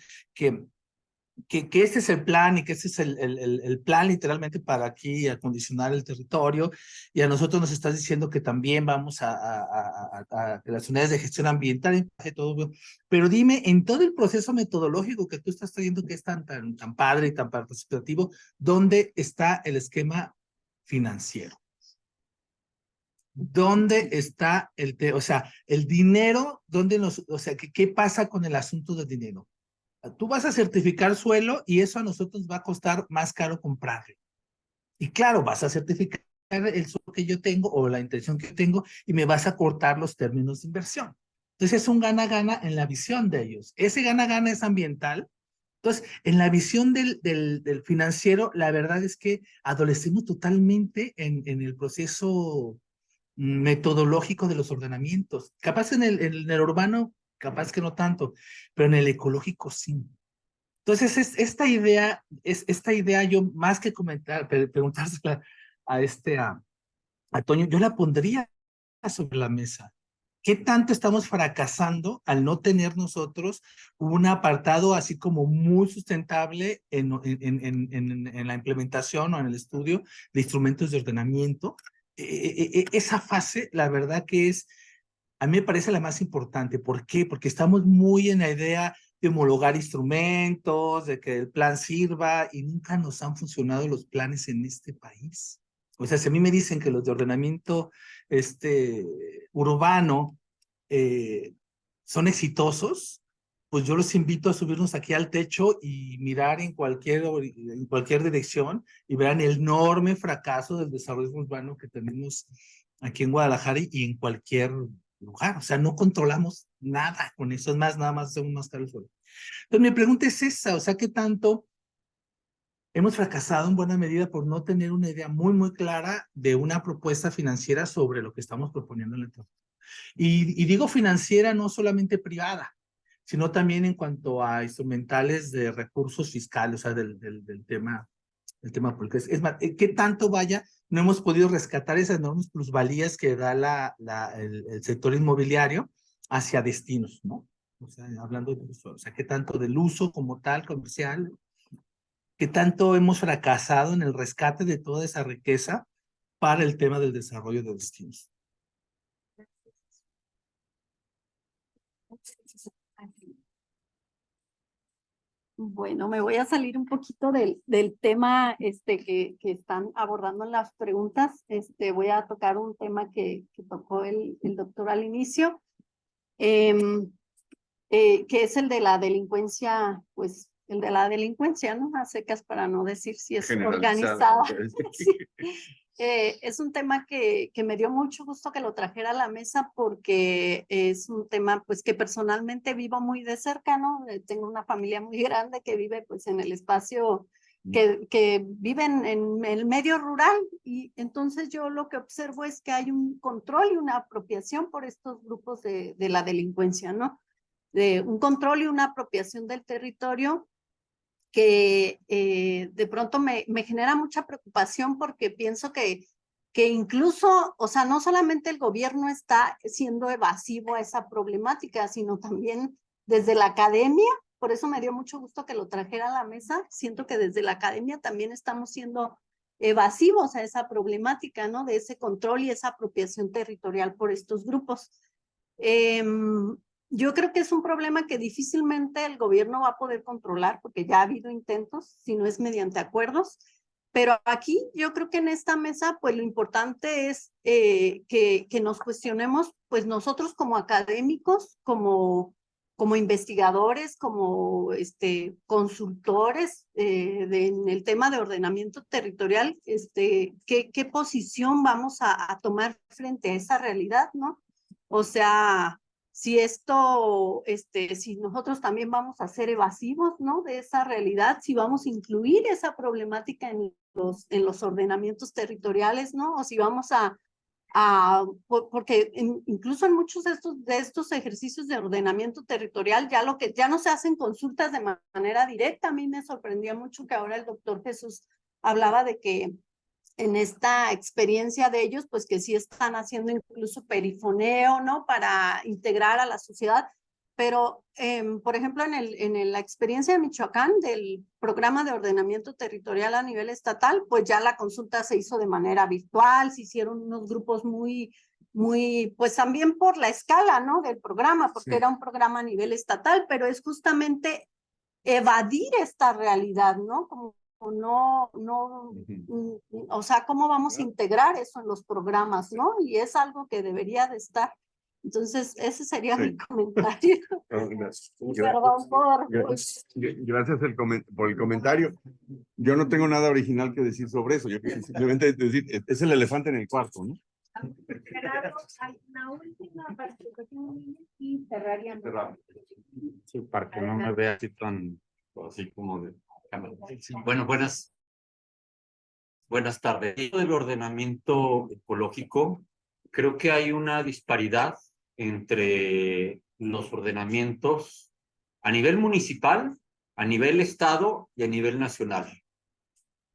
Speaker 11: que ese es el plan y que ese es el plan literalmente para aquí acondicionar el territorio, y a nosotros nos estás diciendo que también vamos a las unidades de gestión ambiental, todo, pero dime, en todo el proceso metodológico que tú estás trayendo, que es tan padre y tan participativo, ¿dónde está el esquema financiero? ¿Dónde está o sea, el dinero, o sea, ¿qué pasa con el asunto del dinero? Tú vas a certificar suelo y eso a nosotros va a costar más caro comprarlo. Y claro, vas a certificar el suelo que yo tengo o la intención que tengo y me vas a cortar los términos de inversión. Entonces es un gana-gana en la visión de ellos. Ese gana-gana es ambiental. Entonces, en la visión del financiero, la verdad es que adolecemos totalmente en el proceso metodológico de los ordenamientos. Capaz en el urbano, capaz que no tanto, pero en el ecológico sí. Entonces, esta idea yo más que comentar, preguntársela a Toño, yo la pondría sobre la mesa. ¿Qué tanto estamos fracasando al no tener nosotros un apartado así como muy sustentable en la implementación o en el estudio de instrumentos de ordenamiento? Esa fase, la verdad que a mí me parece la más importante. ¿Por qué? Porque estamos muy en la idea de homologar instrumentos, de que el plan sirva, y nunca nos han funcionado los planes en este país. O sea, si a mí me dicen que los de ordenamiento urbano son exitosos, pues yo los invito a subirnos aquí al techo y mirar en cualquier dirección y verán el enorme fracaso del desarrollo urbano que tenemos aquí en Guadalajara y en cualquier lugar. O sea, no controlamos nada con eso. Es más, nada más hacemos más caro el suelo. Entonces mi pregunta es esa, o sea, ¿qué tanto hemos fracasado en buena medida por no tener una idea muy, muy clara de una propuesta financiera sobre lo que estamos proponiendo en el trabajo? Y digo financiera no solamente privada, sino también en cuanto a instrumentales de recursos fiscales, o sea, del tema público. Es más, ¿qué tanto no hemos podido rescatar esas enormes plusvalías que da el sector inmobiliario hacia destinos, ¿no? O sea, hablando de uso, o sea, ¿qué tanto del uso como tal comercial? ¿Qué tanto hemos fracasado en el rescate de toda esa riqueza para el tema del desarrollo de destinos?
Speaker 12: Bueno, me voy a salir un poquito del tema que están abordando en las preguntas. Voy a tocar un tema que tocó el doctor al inicio, que es el de la delincuencia, pues el de la delincuencia, ¿no? A secas para no decir si es organizada. Sí. Es un tema que me dio mucho gusto que lo trajera a la mesa porque es un tema pues que personalmente vivo muy de cerca, ¿no? Tengo una familia muy grande que vive pues en el espacio que viven en el medio rural y entonces yo lo que observo es que hay un control y una apropiación por estos grupos de la delincuencia, ¿no? De un control y una apropiación del territorio que de pronto me genera mucha preocupación porque pienso que incluso, o sea, no solamente el gobierno está siendo evasivo a esa problemática, sino también desde la academia, por eso me dio mucho gusto que lo trajera a la mesa, siento que desde la academia también estamos siendo evasivos a esa problemática, ¿no? De ese control y esa apropiación territorial por estos grupos. Yo creo que es un problema que difícilmente el gobierno va a poder controlar porque ya ha habido intentos, si no es mediante acuerdos, pero aquí yo creo que en esta mesa pues lo importante es que nos cuestionemos pues nosotros como académicos, como investigadores, como consultores en el tema de ordenamiento territorial, ¿qué posición vamos a tomar frente a esa realidad, ¿no? O sea, si esto, si nosotros también vamos a ser evasivos, ¿no? De esa realidad, si vamos a incluir esa problemática en los ordenamientos territoriales, ¿no? O si vamos porque incluso en muchos de estos ejercicios de ordenamiento territorial ya no se hacen consultas de manera directa. A mí me sorprendía mucho que ahora el doctor Jesús hablaba de que en esta experiencia de ellos, pues que sí están haciendo incluso perifoneo, ¿no? Para integrar a la sociedad. Pero, por ejemplo, en la experiencia de Michoacán, del programa de ordenamiento territorial a nivel estatal, pues ya la consulta se hizo de manera virtual, se hicieron unos grupos muy, pues también por la escala, ¿no? Del programa, porque era un programa a nivel estatal, pero es justamente evadir esta realidad, ¿no? Como o sea, ¿cómo vamos a integrar eso en los programas, no? Y es algo que debería de estar. Entonces, ese sería mi comentario.
Speaker 4: Gracias.
Speaker 12: Perdón por...
Speaker 4: Gracias por el comentario. Yo no tengo nada original que decir sobre eso. Yo simplemente decir, es el elefante en el cuarto, ¿no?
Speaker 6: Gerardo, hay una última participación y cerraríamos.
Speaker 13: Sí, para que no me vea así como de... Bueno, buenas tardes. Del ordenamiento ecológico, creo que hay una disparidad entre los ordenamientos a nivel municipal, a nivel estado y a nivel nacional.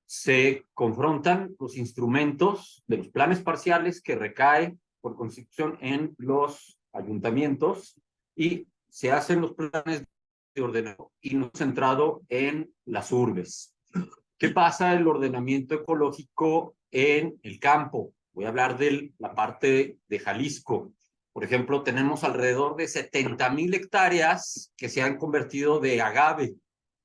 Speaker 13: Se confrontan los instrumentos de los planes parciales que recaen por constitución en los ayuntamientos y se hacen los planes de ordenamiento y no centrado en las urbes. ¿Qué pasa el ordenamiento ecológico en el campo? Voy a hablar de la parte de Jalisco. Por ejemplo, tenemos alrededor de 70,000 hectáreas que se han convertido de agave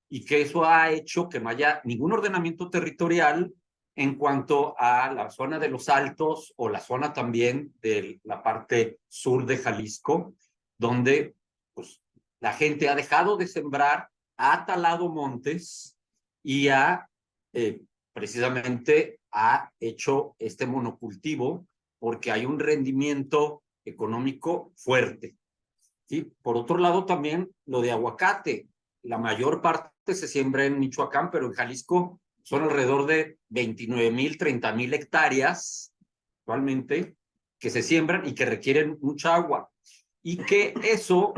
Speaker 13: y que eso ha hecho que no haya ningún ordenamiento territorial en cuanto a la zona de los Altos o la zona también de la parte sur de Jalisco, donde pues, la gente ha dejado de sembrar, ha talado montes y precisamente ha hecho este monocultivo porque hay un rendimiento económico fuerte. ¿Sí? Por otro lado, también lo de aguacate. La mayor parte se siembra en Michoacán, pero en Jalisco son alrededor de 29,000, 30,000 hectáreas actualmente que se siembran y que requieren mucha agua. Y que eso,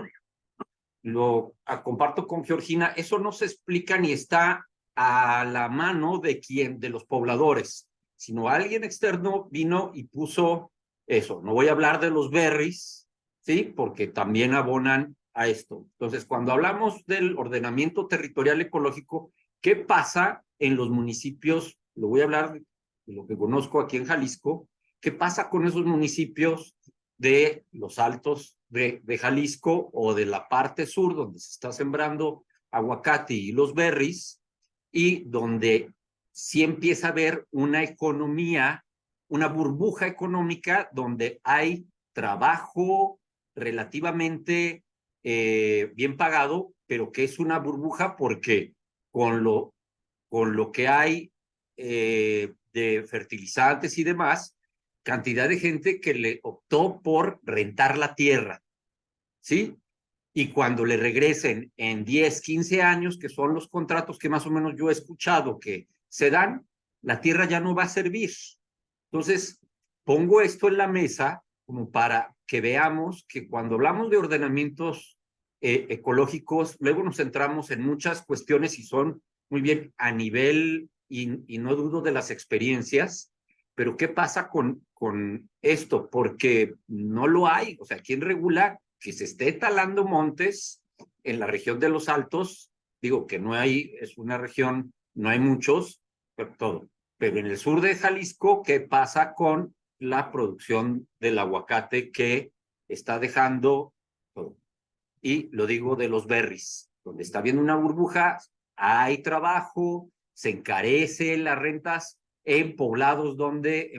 Speaker 13: comparto con Georgina, eso no se explica ni está a la mano de los pobladores, sino alguien externo vino y puso eso. No voy a hablar de los berries, ¿sí? Porque también abonan a esto. Entonces, cuando hablamos del ordenamiento territorial ecológico, ¿qué pasa en los municipios? Lo voy a hablar de lo que conozco aquí en Jalisco. ¿Qué pasa con esos municipios de los Altos de Jalisco o de la parte sur donde se está sembrando aguacate y los berries, y donde sí empieza a haber una economía, una burbuja económica donde hay trabajo relativamente bien pagado, pero que es una burbuja porque con lo que hay de fertilizantes y demás, cantidad de gente que le optó por rentar la tierra, ¿sí? Y cuando le regresen en 10, 15 años, que son los contratos que más o menos yo he escuchado que se dan, la tierra ya no va a servir. Entonces, pongo esto en la mesa como para que veamos que cuando hablamos de ordenamientos ecológicos, luego nos centramos en muchas cuestiones y son muy bien a nivel, y no dudo de las experiencias, pero ¿qué pasa con esto? Porque no lo hay. O sea, ¿quién regula que se esté talando montes en la región de los Altos? Digo que no hay, es una región, no hay muchos, pero todo. Pero en el sur de Jalisco, ¿qué pasa con la producción del aguacate que está dejando todo? Y lo digo de los berries, donde está habiendo una burbuja, hay trabajo, se encarecen las rentas en poblados donde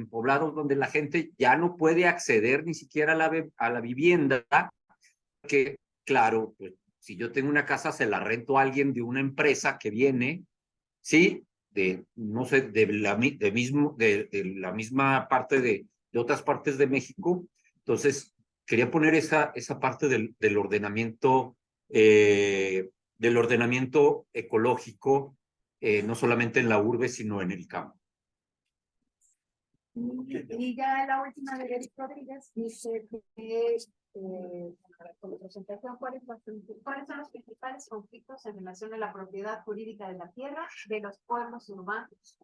Speaker 13: la gente ya no puede acceder ni siquiera a la vivienda, que claro, pues, si yo tengo una casa se la rento a alguien de una empresa que viene, ¿sí? No sé, de la misma parte de otras partes de México. Entonces, quería poner esa parte del ordenamiento ecológico, no solamente en la urbe, sino en el campo.
Speaker 6: Y ya la última de Eric Rodríguez dice que con la presentación, ¿cuáles son los principales conflictos en relación a la propiedad jurídica de la tierra de los pueblos urbanos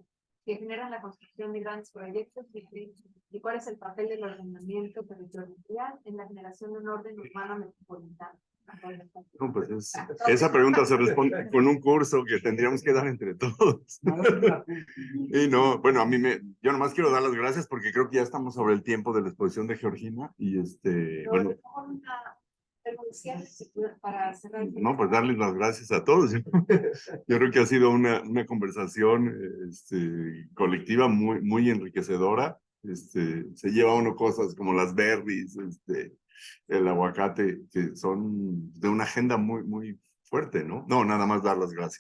Speaker 6: que generan la construcción de grandes proyectos y cuál es el papel del ordenamiento territorial en la generación de un orden urbano metropolitano?
Speaker 4: No, pues esa pregunta se responde con un curso que tendríamos que dar entre todos. Y no, bueno, yo nomás quiero dar las gracias porque creo que ya estamos sobre el tiempo de la exposición de Georgina y bueno.
Speaker 6: Para cerrar.
Speaker 4: No, pues darles las gracias a todos. Yo creo que ha sido una conversación colectiva muy enriquecedora. Se lleva uno cosas como las berries, el aguacate, que son de una agenda muy fuerte, ¿no? No, nada más dar las gracias.